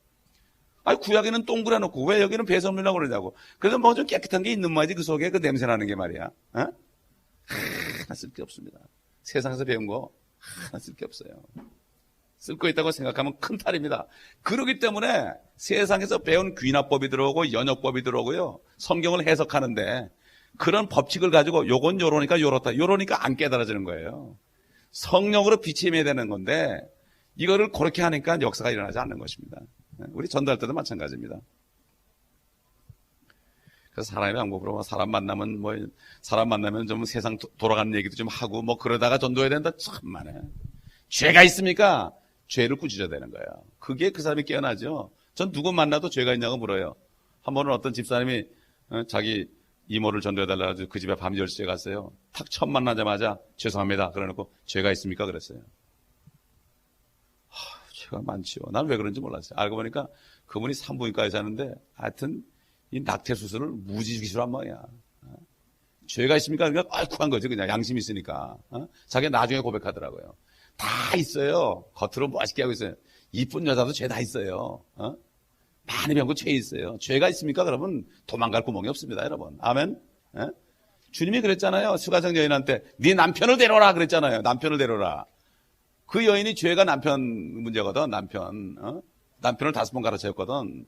아니 구약에는 똥 그려놓고 왜 여기는 배설물이라고 그러냐고. 그래서 뭐 좀 깨끗한 게 있는 말이지 그 속에 그 냄새 나는 게 말이야. 하나 쓸 게 없습니다. 세상에서 배운 거 하나 쓸 게 없어요. 쓸 거 있다고 생각하면 큰 탈입니다. 그렇기 때문에 세상에서 배운 귀납법이 들어오고 연역법이 들어오고요. 성경을 해석하는데 그런 법칙을 가지고 요건 요러니까 요렇다. 요러니까 안 깨달아지는 거예요. 성령으로 비침해야 되는 건데 이거를 그렇게 하니까 역사가 일어나지 않는 것입니다. 우리 전도할 때도 마찬가지입니다. 그래서 사람의 방법으로 사람 만나면 좀 세상 돌아가는 얘기도 좀 하고 뭐 그러다가 전도해야 된다. 참만해. 죄가 있습니까? 죄를 꾸짖어야 되는 거예요. 그게 그 사람이 깨어나죠. 전 누구 만나도 죄가 있냐고 물어요. 한 번은 어떤 집사님이 자기 이모를 전도해달라고 그 집에 밤 10시에 갔어요. 탁 처음 만나자마자 죄송합니다. 그래놓고 죄가 있습니까? 그랬어요. 죄가 많지요. 난 왜 그런지 몰랐어요. 알고 보니까 그분이 산부인과에 사는데 하여튼 이 낙태 수술을 무지기수란 말이야. 죄가 있습니까? 그러니까 꿀꿀한 거지 그냥 양심이 있으니까. 자기가 나중에 고백하더라고요. 다 있어요. 겉으로 멋있게 하고 있어요. 이쁜 여자도 죄 다 있어요. 많이 배운 거 죄 있어요. 죄가 있습니까? 그러면 도망갈 구멍이 없습니다, 여러분. 아멘. 주님이 그랬잖아요. 수가성 여인한테 네 남편을 데려라 그랬잖아요. 남편을 데려라. 그 여인이 죄가 남편 문제거든. 남편을 5번 가르쳤거든.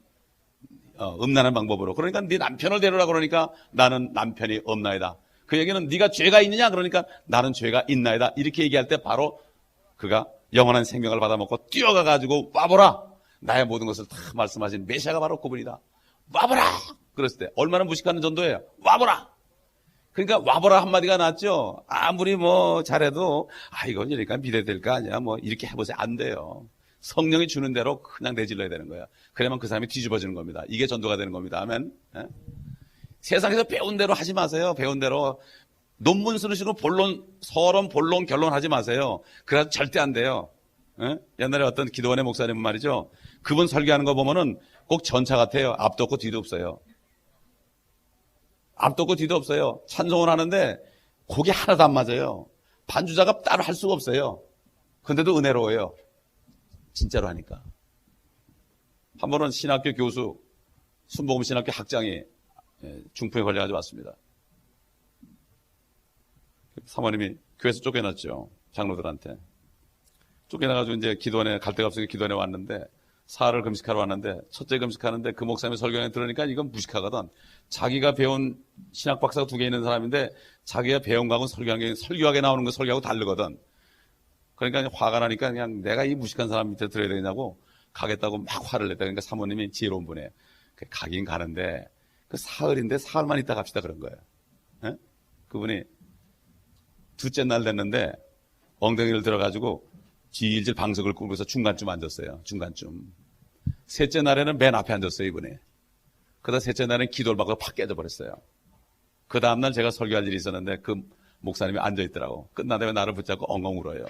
음란한 방법으로. 그러니까 네 남편을 데려라 그러니까 나는 남편이 없나이다. 그 얘기는 네가 죄가 있느냐 그러니까 나는 죄가 있나이다. 이렇게 얘기할 때 바로 그가 영원한 생명을 받아먹고 뛰어가가지고 와보라. 나의 모든 것을 다 말씀하신 메시아가 바로 그분이다. 와보라. 그랬을 때 얼마나 무식한 전도예요. 와보라. 그러니까 와보라 한마디가 낫죠. 아무리 뭐 잘해도 이건 이러니까 비례될 거 아니야. 뭐 이렇게 해보세요. 안 돼요. 성령이 주는 대로 그냥 내질러야 되는 거야. 그러면 그 사람이 뒤집어지는 겁니다. 이게 전도가 되는 겁니다. 아멘. 세상에서 배운 대로 하지 마세요. 배운 대로. 논문 쓰시고 서론, 본론, 결론 하지 마세요. 그래서 절대 안 돼요. 옛날에 어떤 기도원의 목사님 말이죠. 그분 설교하는 거 보면은 꼭 전차 같아요. 앞도 없고 뒤도 없어요. 앞도 없고 뒤도 없어요. 찬송을 하는데 곡이 하나도 안 맞아요. 반주자가 따로 할 수가 없어요. 근데도 은혜로워요. 진짜로 하니까. 한 번은 신학교 교수, 순복음 신학교 학장이 중풍에 걸려가지고 왔습니다. 사모님이 교회에서 쫓겨났죠. 장로들한테. 쫓겨나가지고 이제 기도원에 갈 데가 없으니까 기도원에 왔는데 사흘을 금식하러 왔는데 첫째 금식하는데 그 목사님의 설교에 들으니까 이건 무식하거든. 자기가 배운 신학 박사가 2개 있는 사람인데 자기가 배운 거하고 설교하게 나오는 거 설교하고 다르거든. 그러니까 화가 나니까 그냥 내가 이 무식한 사람 밑에 들어야 되냐고 가겠다고 막 화를 냈다. 그러니까 사모님이 지혜로운 분이에요. 가긴 가는데 그 사흘인데 사흘만 있다 갑시다 그런 거예요. 그분이 둘째 날 됐는데 엉덩이를 들어가지고 질질 방석을 끌고서 중간쯤 앉았어요. 중간쯤. 셋째 날에는 맨 앞에 앉았어요, 이분이. 그러다 셋째 날에는 기도를 받고 팍 깨져버렸어요. 그 다음날 제가 설교할 일이 있었는데 그 목사님이 앉아있더라고. 끝난 다음에 나를 붙잡고 엉엉 울어요.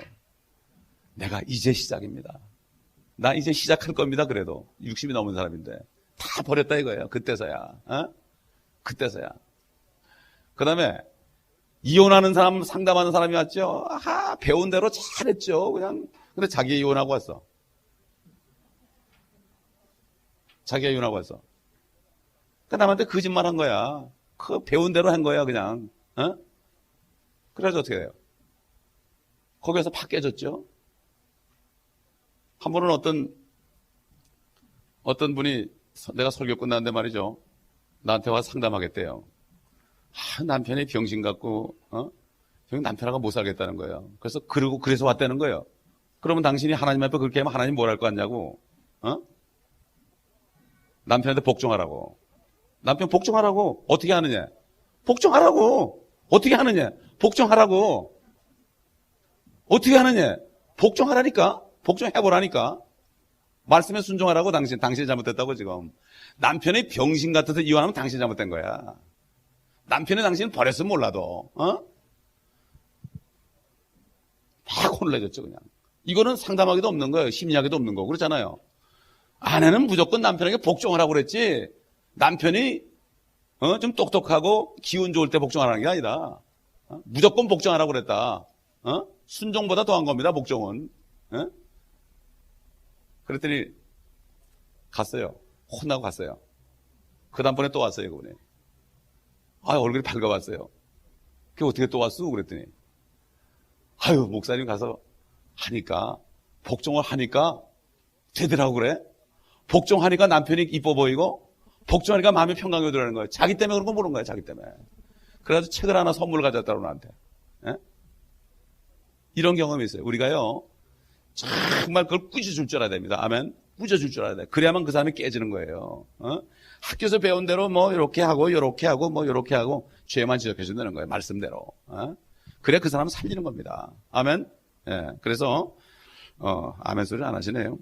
내가 이제 시작입니다. 나 이제 시작할 겁니다. 그래도 60이 넘은 사람인데 다 버렸다 이거예요. 그때서야. 그때서야. 그 다음에 이혼하는 사람, 상담하는 사람이 왔죠. 아하, 배운 대로 잘했죠. 그냥. 근데 자기가 이혼하고 왔어. 자기가 이혼하고 왔어. 그 남한테 거짓말 한 거야. 그 배운 대로 한 거야, 그냥. 그래서 어떻게 돼요? 거기에서 팍 깨졌죠. 한 번은 어떤 분이 내가 설교 끝났는데 말이죠. 나한테 와서 상담하겠대요. 남편이 병신 같고, 남편하고 못 살겠다는 거예요. 그래서 왔다는 거예요. 그러면 당신이 하나님 앞에 그렇게 하면 하나님 뭘 할 거 같냐고, 남편한테 복종하라고. 남편 복종하라고. 어떻게 하느냐? 복종하라고. 어떻게 하느냐? 복종하라고. 어떻게 하느냐? 복종하라니까. 복종해보라니까. 말씀에 순종하라고. 당신이 잘못됐다고 지금. 남편이 병신 같아서 이혼하면 당신이 잘못된 거야. 남편이 당신을 버렸으면 몰라도, 막 혼내줬죠, 그냥. 이거는 상담하기도 없는 거예요. 심리하기도 없는 거고, 그렇잖아요. 아내는 무조건 남편에게 복종하라고 그랬지, 남편이, 좀 똑똑하고 기운 좋을 때 복종하라는 게 아니다. 무조건 복종하라고 그랬다. 순종보다 더한 겁니다, 복종은. 그랬더니, 갔어요. 혼나고 갔어요. 그 다음번에 또 왔어요, 그분이. 얼굴이 밝아왔어요. 그게 어떻게 또 왔어? 그랬더니, 목사님 가서 하니까, 복종을 하니까 되더라고 그래? 복종하니까 남편이 이뻐 보이고, 복종하니까 마음이 평강이 오더라는 거예요. 자기 때문에 그런 거 모르는 거예요, 자기 때문에. 그래서 책을 하나 선물 가져왔다고 나한테. 이런 경험이 있어요. 우리가요, 정말 그걸 꾸짖을 줄 알아야 됩니다. 아멘. 꾸짖을 줄 알아야 돼. 그래야만 그 사람이 깨지는 거예요. 학교에서 배운 대로 이렇게 하고, 이렇게 하고, 이렇게 하고, 죄만 지적해 준다는 거예요. 말씀대로. 그래 그 사람은 살리는 겁니다. 아멘. 예. 그래서, 아멘 소리를 안 하시네요.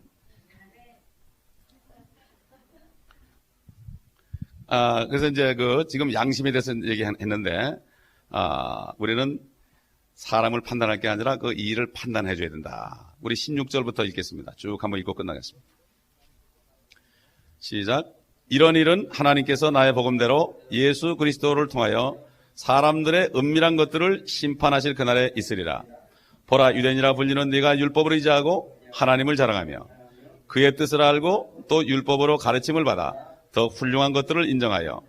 그래서 이제 지금 양심에 대해서 얘기했는데, 우리는 사람을 판단할 게 아니라 그 일을 판단해 줘야 된다. 우리 16절부터 읽겠습니다. 쭉 한번 읽고 끝나겠습니다. 시작. 이런 일은 하나님께서 나의 복음대로 예수 그리스도를 통하여 사람들의 은밀한 것들을 심판하실 그날에 있으리라. 보라, 유대인이라 불리는 네가 율법을 의지하고 하나님을 자랑하며 그의 뜻을 알고 또 율법으로 가르침을 받아 더 훌륭한 것들을 인정하여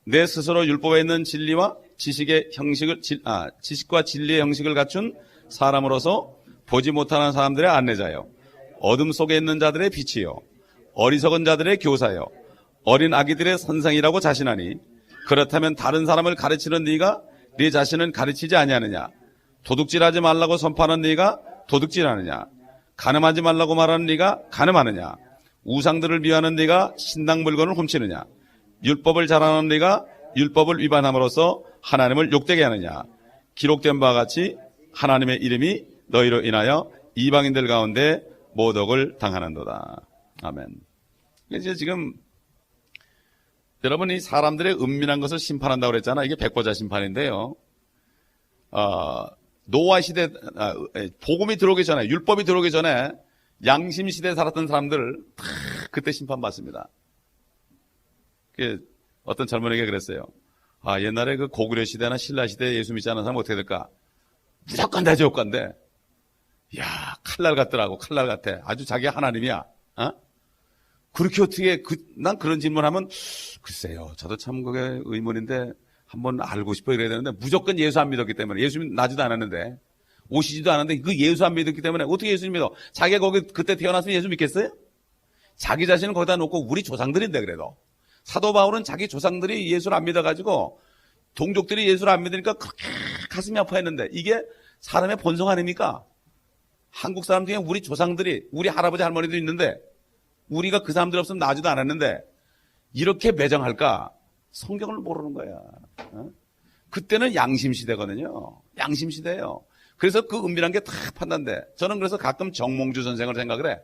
내 스스로 율법에 있는 진리와 지식과 진리의 형식을 갖춘 사람으로서 보지 못하는 사람들의 안내자여, 어둠 속에 있는 자들의 빛이요, 어리석은 자들의 교사여, 어린 아기들의 선생이라고 자신하니, 그렇다면 다른 사람을 가르치는 네가 네 자신은 가르치지 아니하느냐? 도둑질하지 말라고 선포하는 네가 도둑질하느냐? 간음하지 말라고 말하는 네가 간음하느냐? 우상들을 미워하는 네가 신당 물건을 훔치느냐? 율법을 잘하는 네가 율법을 위반함으로써 하나님을 욕되게 하느냐? 기록된 바와 같이 하나님의 이름이 너희로 인하여 이방인들 가운데 모독을 당하는도다. 아멘. 이제 지금 여러분이 사람들의 은밀한 것을 심판한다고 그랬잖아. 이게 백보자 심판인데요. 노아 시대, 복음이 들어오기 전에, 율법이 들어오기 전에 양심 시대에 살았던 사람들 다 그때 심판받습니다. 어떤 젊은이가 그랬어요. 옛날에 그 고구려 시대나 신라 시대에 예수 믿지 않은 사람은 어떻게 될까? 무조건 다 지옥 간대. 야, 칼날 같더라고. 칼날 같아. 아주 자기가 하나님이야. 그렇게 어떻게, 난 그런 질문하면, 글쎄요. 저도 참 그게 의문인데, 한번 알고 싶어 이래야 되는데, 무조건 예수 안 믿었기 때문에, 예수 나지도 않았는데, 오시지도 않았는데, 그 예수 안 믿었기 때문에, 어떻게 예수 믿어? 자기가 거기 그때 태어났으면 예수 믿겠어요? 자기 자신을 거기다 놓고, 우리 조상들인데, 그래도. 사도 바울은 자기 조상들이 예수를 안 믿어가지고, 동족들이 예수를 안 믿으니까 그렇게 가슴이 아파했는데, 이게 사람의 본성 아닙니까? 한국 사람 중에 우리 조상들이, 우리 할아버지 할머니도 있는데, 우리가 그 사람들 없으면 나지도 않았는데 이렇게 매정할까? 성경을 모르는 거야. 그때는 양심시대거든요. 양심시대예요. 그래서 그 은밀한 게 다 판단돼. 저는 그래서 가끔 정몽주 선생을 생각을 해.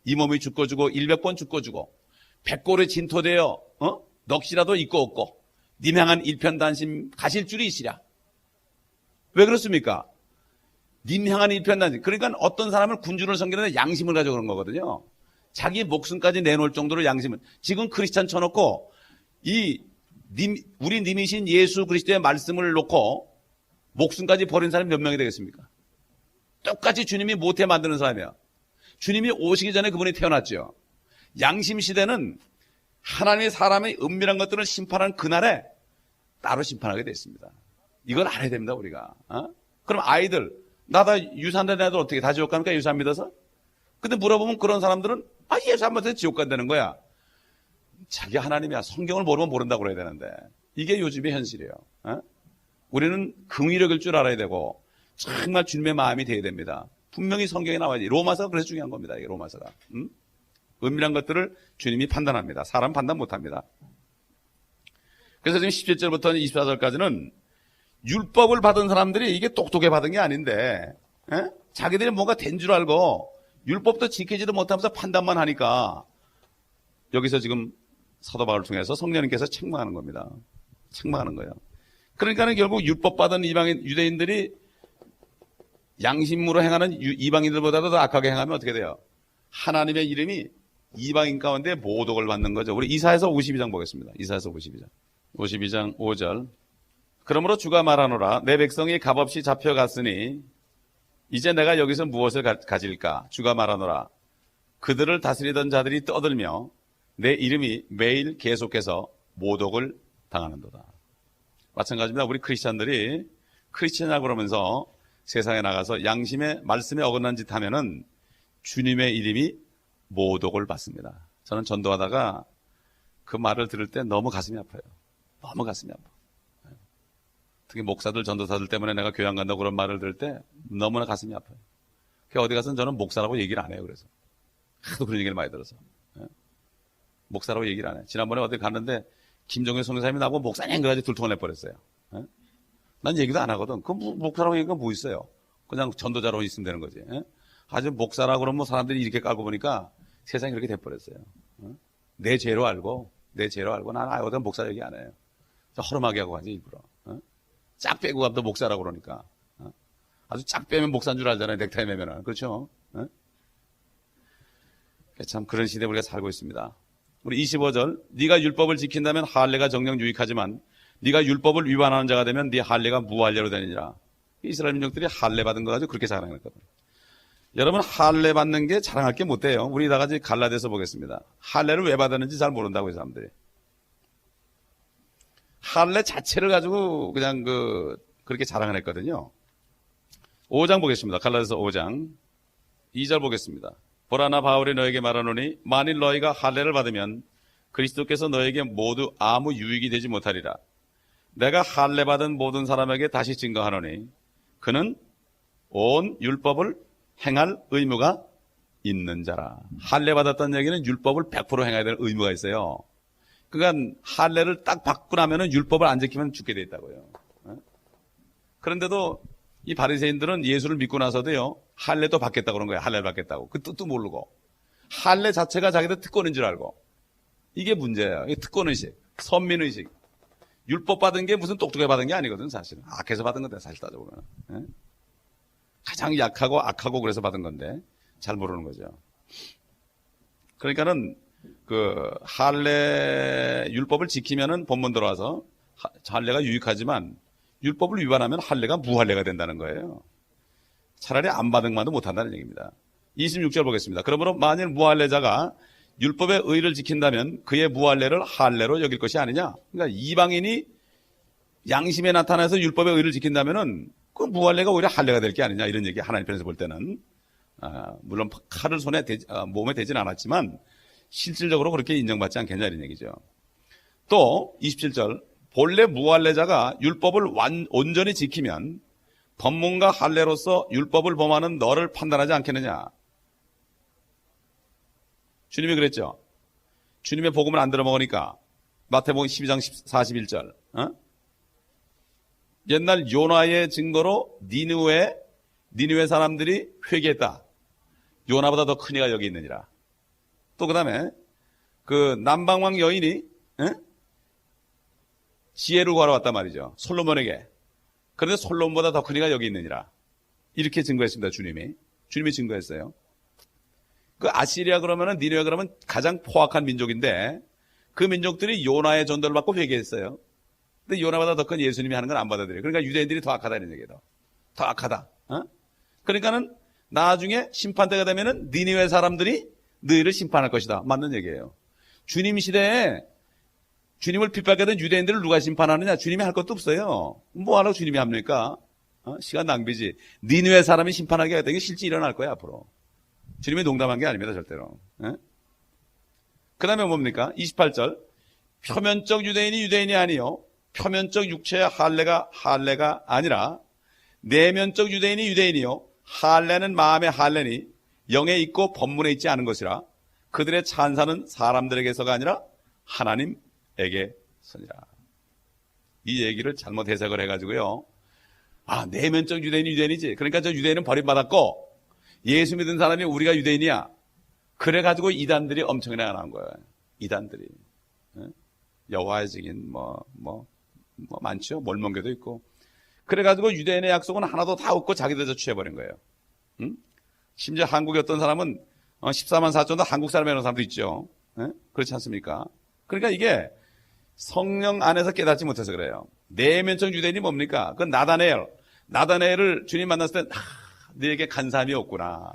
이 몸이 죽고 주고 100번 죽고 주고 백골에 진토되어 넋이라도 있고 없고 님 향한 일편단심 가실 줄이 있으랴. 왜 그렇습니까? 님 향한 일편단심. 그러니까 어떤 사람을 군주를 섬기는데 양심을 가지고 그런 거거든요. 자기 목숨까지 내놓을 정도로 양심을. 지금 크리스찬 쳐놓고 우리 님이신 예수 그리스도의 말씀을 놓고 목숨까지 버린 사람이 몇 명이 되겠습니까? 똑같이 주님이 못해 만드는 사람이야. 주님이 오시기 전에 그분이 태어났죠. 양심 시대는 하나님의 사람의 은밀한 것들을 심판하는 그날에 따로 심판하게 됐습니다. 이걸 알아야 됩니다, 우리가. 그럼 아이들, 나다 유산된 애들 어떻게 다 지옥 갑니까? 예수 안 믿어서? 근데 물어보면 그런 사람들은 예수 안 믿어서 지옥 간다는 거야. 자기 하나님이야. 성경을 모르면 모른다고 그래야 되는데. 이게 요즘의 현실이에요. 우리는 긍의력일 줄 알아야 되고 정말 주님의 마음이 돼야 됩니다. 분명히 성경에 나와야지. 로마서가 그래서 중요한 겁니다. 이게 로마서가. 은밀한 것들을 주님이 판단합니다. 사람 판단 못합니다. 그래서 지금 17절부터 24절까지는 율법을 받은 사람들이 이게 똑똑해 받은 게 아닌데 자기들이 뭔가 된 줄 알고 율법도 지키지도 못하면서 판단만 하니까 여기서 지금 사도 바울을 통해서 성령님께서 책망하는 겁니다. 책망하는 거예요. 그러니까는 결국 율법 받은 이방인 유대인들이 양심으로 행하는 이방인들보다도 더 악하게 행하면 어떻게 돼요? 하나님의 이름이 이방인 가운데 모독을 받는 거죠. 우리 이사야서 52장 보겠습니다. 이사야서 52장. 52장 5절. 그러므로 주가 말하노라 내 백성이 값없이 잡혀갔으니 이제 내가 여기서 무엇을 가질까? 주가 말하노라 그들을 다스리던 자들이 떠들며 내 이름이 매일 계속해서 모독을 당하는도다. 마찬가지입니다. 우리 크리스찬들이 크리스찬이라고 그러면서 세상에 나가서 양심의 말씀에 어긋난 짓 하면은 주님의 이름이 모독을 받습니다. 저는 전도하다가 그 말을 들을 때 너무 가슴이 아파요. 너무 가슴이 아파. 특히 목사들, 전도사들 때문에 내가 교회 안 간다고 그런 말을 들을 때 너무나 가슴이 아파요. 어디 가서는 저는 목사라고 얘기를 안 해요. 그래서 하도 그런 얘기를 많이 들어서 목사라고 얘기를 안 해요. 지난번에 어디 갔는데 김종현 선교사님이 나보고 목사님 그래가지고 둘통을 내버렸어요. 난 얘기도 안 하거든. 그 목사라고 얘기가 뭐 있어요? 그냥 전도자로 있으면 되는 거지. 아주 목사라고 그러면 사람들이 이렇게 깔고 보니까 세상이 그렇게 돼버렸어요. 내 죄로 알고 난 어떤 목사 얘기 안 해요. 허름하게 하고 가지 일부러. 짝 빼고 가면 목사라고 그러니까. 아주 짝 빼면 목사인 줄 알잖아요. 넥타이 매면은. 그렇죠? 참 그런 시대에 우리가 살고 있습니다. 우리 25절 네가 율법을 지킨다면 할례가 정녕 유익하지만 네가 율법을 위반하는 자가 되면 네 할례가 무할례로 되느니라. 이스라엘 민족들이 할례 받은 거 가지고 그렇게 자랑했거든요. 여러분 할례 받는 게 자랑할 게 못 돼요. 우리 다 같이 갈라디아서 보겠습니다. 할례를 왜 받았는지 잘 모른다고 이 사람들이. 할례 자체를 가지고 그냥 그렇게 자랑을 했거든요. 5장 보겠습니다. 갈라디아서 5장 2절 보겠습니다. 보라 나 바울이 너에게 말하노니 만일 너희가 할례를 받으면 그리스도께서 너에게 모두 아무 유익이 되지 못하리라. 내가 할례 받은 모든 사람에게 다시 증거하노니 그는 온 율법을 행할 의무가 있는 자라. 할례 받았다는 얘기는 율법을 100% 행해야 될 의무가 있어요. 그러니까 할례를 딱 받고 나면은 율법을 안 지키면 죽게 돼 있다고요. 그런데도 이 바리새인들은 예수를 믿고 나서도요 할례도 받겠다고 그런 거예요. 할례를 받겠다고. 그 뜻도 모르고 할례 자체가 자기들 특권인 줄 알고. 이게 문제예요. 이 특권의식, 선민의식. 율법 받은 게 무슨 똑똑해 받은 게 아니거든 사실은. 악해서 받은 건데 사실 따져보면. 가장 약하고 악하고 그래서 받은 건데 잘 모르는 거죠. 그러니까는 그 할례 율법을 지키면은 본문 들어와서 할례가 유익하지만 율법을 위반하면 할례가 무할례가 된다는 거예요. 차라리 안 받은 것만도 못한다는 얘기입니다. 26절 보겠습니다. 그러므로 만일 무할례자가 율법의 의를 지킨다면 그의 무할례를 할례로 여길 것이 아니냐. 그러니까 이방인이 양심에 나타나서 율법의 의를 지킨다면은 그 무할례가 오히려 할례가 될 게 아니냐 이런 얘기 하나님 편에서 볼 때는 물론 칼을 몸에 대진 않았지만 실질적으로 그렇게 인정받지 않겠냐 이런 얘기죠. 또 27절 본래 무할례자가 율법을 온전히 지키면 법문과 할례로서 율법을 범하는 너를 판단하지 않겠느냐. 주님이 그랬죠. 주님의 복음을 안 들어먹으니까 마태복음 12장 41절 옛날 요나의 증거로 니느웨 사람들이 회개했다. 요나보다 더 큰 이가 여기 있느니라. 또 그 다음에 그 남방왕 여인이 지혜를 구하러 왔단 말이죠. 솔로몬에게. 그런데 솔로몬보다 더 큰 이가 여기 있느니라. 이렇게 증거했습니다. 주님이 증거했어요. 그 아시리아 그러면은 니느웨 그러면 가장 포악한 민족인데 그 민족들이 요나의 전도를 받고 회개했어요. 근데 요나보다 더 큰 예수님이 하는 건 안 받아들여요. 그러니까 유대인들이 더 악하다 이런 얘기예요. 더 악하다. 그러니까는 나중에 심판대가 되면은 니느웨 사람들이 너희를 심판할 것이다. 맞는 얘기예요. 주님 시대에 주님을 핍박하던 유대인들을 누가 심판하느냐? 주님이 할 것도 없어요. 뭐 하라고 주님이 합니까? 시간 낭비지. 니느웨 사람이 심판하게 하겠다. 이게 실제 일어날 거야 앞으로. 주님이 농담한 게 아닙니다 절대로. 그 다음에 뭡니까? 28절. 표면적 유대인이 아니요 표면적 육체의 할례가 아니라 내면적 유대인이요 할례는 마음의 할례니 영에 있고 법문에 있지 않은 것이라. 그들의 찬사는 사람들에게서가 아니라 하나님에게서니라. 이 얘기를 잘못 해석을 해가지고요. 내면적 유대인이지. 그러니까 저 유대인은 버림받았고 예수 믿은 사람이 우리가 유대인이야. 그래가지고 이단들이 엄청나게 나온 거예요. 이단들이. 여호와의 증인 많죠. 몰몬교도 있고. 그래가지고 유대인의 약속은 하나도 다 없고 자기들 취해버린 거예요. 심지어 한국에 어떤 사람은 14만 4천도 한국 사람이라는 사람도 있죠. 그렇지 않습니까? 그러니까 이게 성령 안에서 깨닫지 못해서 그래요. 내면적 유대인이 뭡니까? 그 나다네엘을 주님 만났을 때 너에게 간사함이 없구나.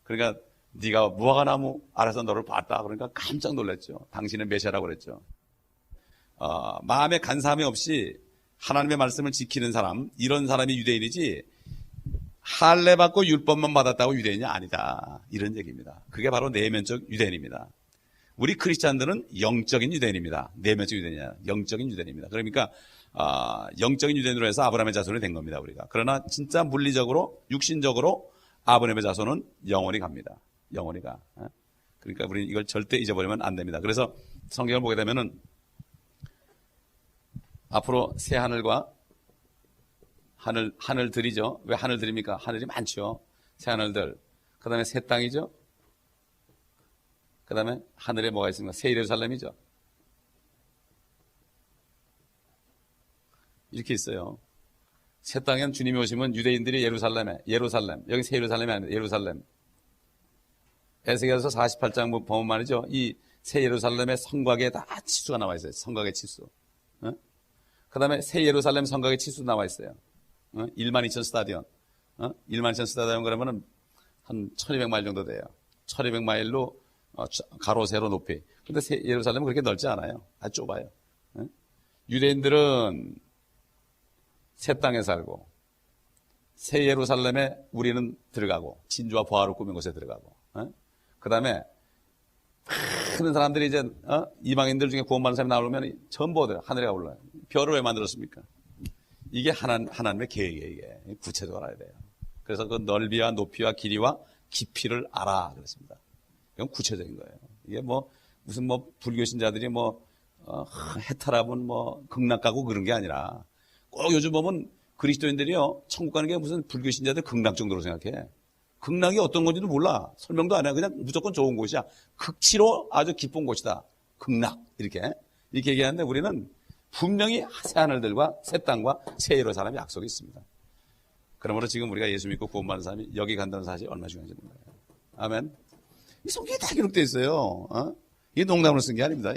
그러니까 네가 무화과나무 아래서 너를 봤다. 그러니까 깜짝 놀랐죠. 당신은 메시아라고 그랬죠. 마음에 간사함이 없이 하나님의 말씀을 지키는 사람, 이런 사람이 유대인이지 할례 받고 율법만 받았다고 유대인이 아니다. 이런 얘기입니다. 그게 바로 내면적 유대인입니다. 우리 크리스찬들은 영적인 유대인입니다. 내면적 유대인이 아니라 영적인 유대인입니다. 그러니까 영적인 유대인으로 해서 아브라함의 자손이 된 겁니다. 우리가. 그러나 진짜 물리적으로 육신적으로 아브라함의 자손은 영원히 갑니다. 영원히 가. 그러니까 우리는 이걸 절대 잊어버리면 안 됩니다. 그래서 성경을 보게 되면은 앞으로 새 하늘과 하늘들이죠. 왜 하늘들입니까? 하늘이 많죠. 새 하늘들. 그 다음에 새 땅이죠. 그 다음에 하늘에 뭐가 있습니까? 새 예루살렘이죠. 이렇게 있어요. 새 땅에는 주님이 오시면 유대인들이 예루살렘. 여기 새 예루살렘이 아닙니다. 예루살렘. 에스겔서 48장 보면 말이죠. 이 새 예루살렘의 성곽에 다 치수가 나와 있어요. 성곽의 치수. 그 다음에 새 예루살렘 성곽의 치수 나와 있어요. 12,000 스타디온. 12,000 스타디온 그러면은 한 1200마일 정도 돼요. 1200마일로 가로, 세로, 높이. 근데 새 예루살렘은 그렇게 넓지 않아요. 아주 좁아요. 유대인들은 새 땅에 살고, 새 예루살렘에 우리는 들어가고, 진주와 보화로 꾸민 곳에 들어가고, 그 다음에 많은 사람들이 이제 이방인들 중에 구원받는 사람이 나오면 전부 하늘에 올라요. 별을 왜 만들었습니까? 이게 하나님의 계획이에요. 이게 구체적으로 알아야 돼요. 그래서 그 넓이와 높이와 길이와 깊이를 알아 그랬습니다. 이건 구체적인 거예요. 이게 무슨 불교 신자들이 해탈하면 극락 가고 그런 게 아니라 꼭 요즘 보면 그리스도인들이요 천국 가는 게 무슨 불교 신자들 극락 정도로 생각해. 극락이 어떤 건지도 몰라. 설명도 안 해. 그냥 무조건 좋은 곳이야. 극치로 아주 기쁜 곳이다. 극락. 이렇게 얘기하는데 우리는 분명히 새 하늘들과 새 땅과 새 예루살렘의 약속이 있습니다. 그러므로 지금 우리가 예수 믿고 구원받는 사람이 여기 간다는 사실이 얼마나 중요한지 몰라요. 아멘. 이 성경에 다 기록되어 있어요. 이게 농담으로 쓴 게 아닙니다.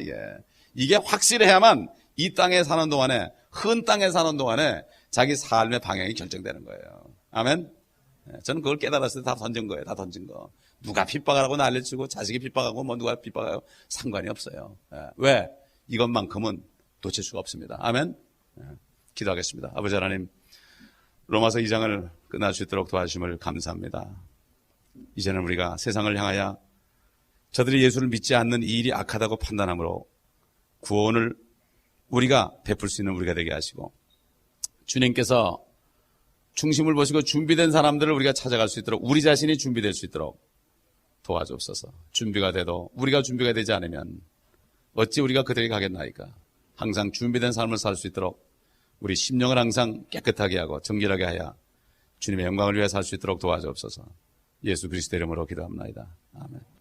이게 확실해야만 이 땅에 사는 동안에, 흔 땅에 사는 동안에 자기 삶의 방향이 결정되는 거예요. 아멘. 저는 그걸 깨달았을 때 다 던진 거예요. 다 던진 거. 누가 핍박하라고 난리치고 자식이 핍박하고 누가 핍박하고 상관이 없어요. 왜? 이것만큼은 놓칠 수가 없습니다. 아멘. 기도하겠습니다. 아버지 하나님, 로마서 2장을 끝날 수 있도록 도와주심을 감사합니다. 이제는 우리가 세상을 향하여 저들이 예수를 믿지 않는 이 일이 악하다고 판단함으로 구원을 우리가 베풀 수 있는 우리가 되게 하시고, 주님께서 중심을 보시고 준비된 사람들을 우리가 찾아갈 수 있도록, 우리 자신이 준비될 수 있도록 도와주옵소서. 준비가 돼도 우리가 준비가 되지 않으면 어찌 우리가 그들에게 가겠나이까. 항상 준비된 삶을 살 수 있도록 우리 심령을 항상 깨끗하게 하고 정결하게 하여 주님의 영광을 위해 살 수 있도록 도와주옵소서. 예수 그리스도 이름으로 기도합니다. 아멘.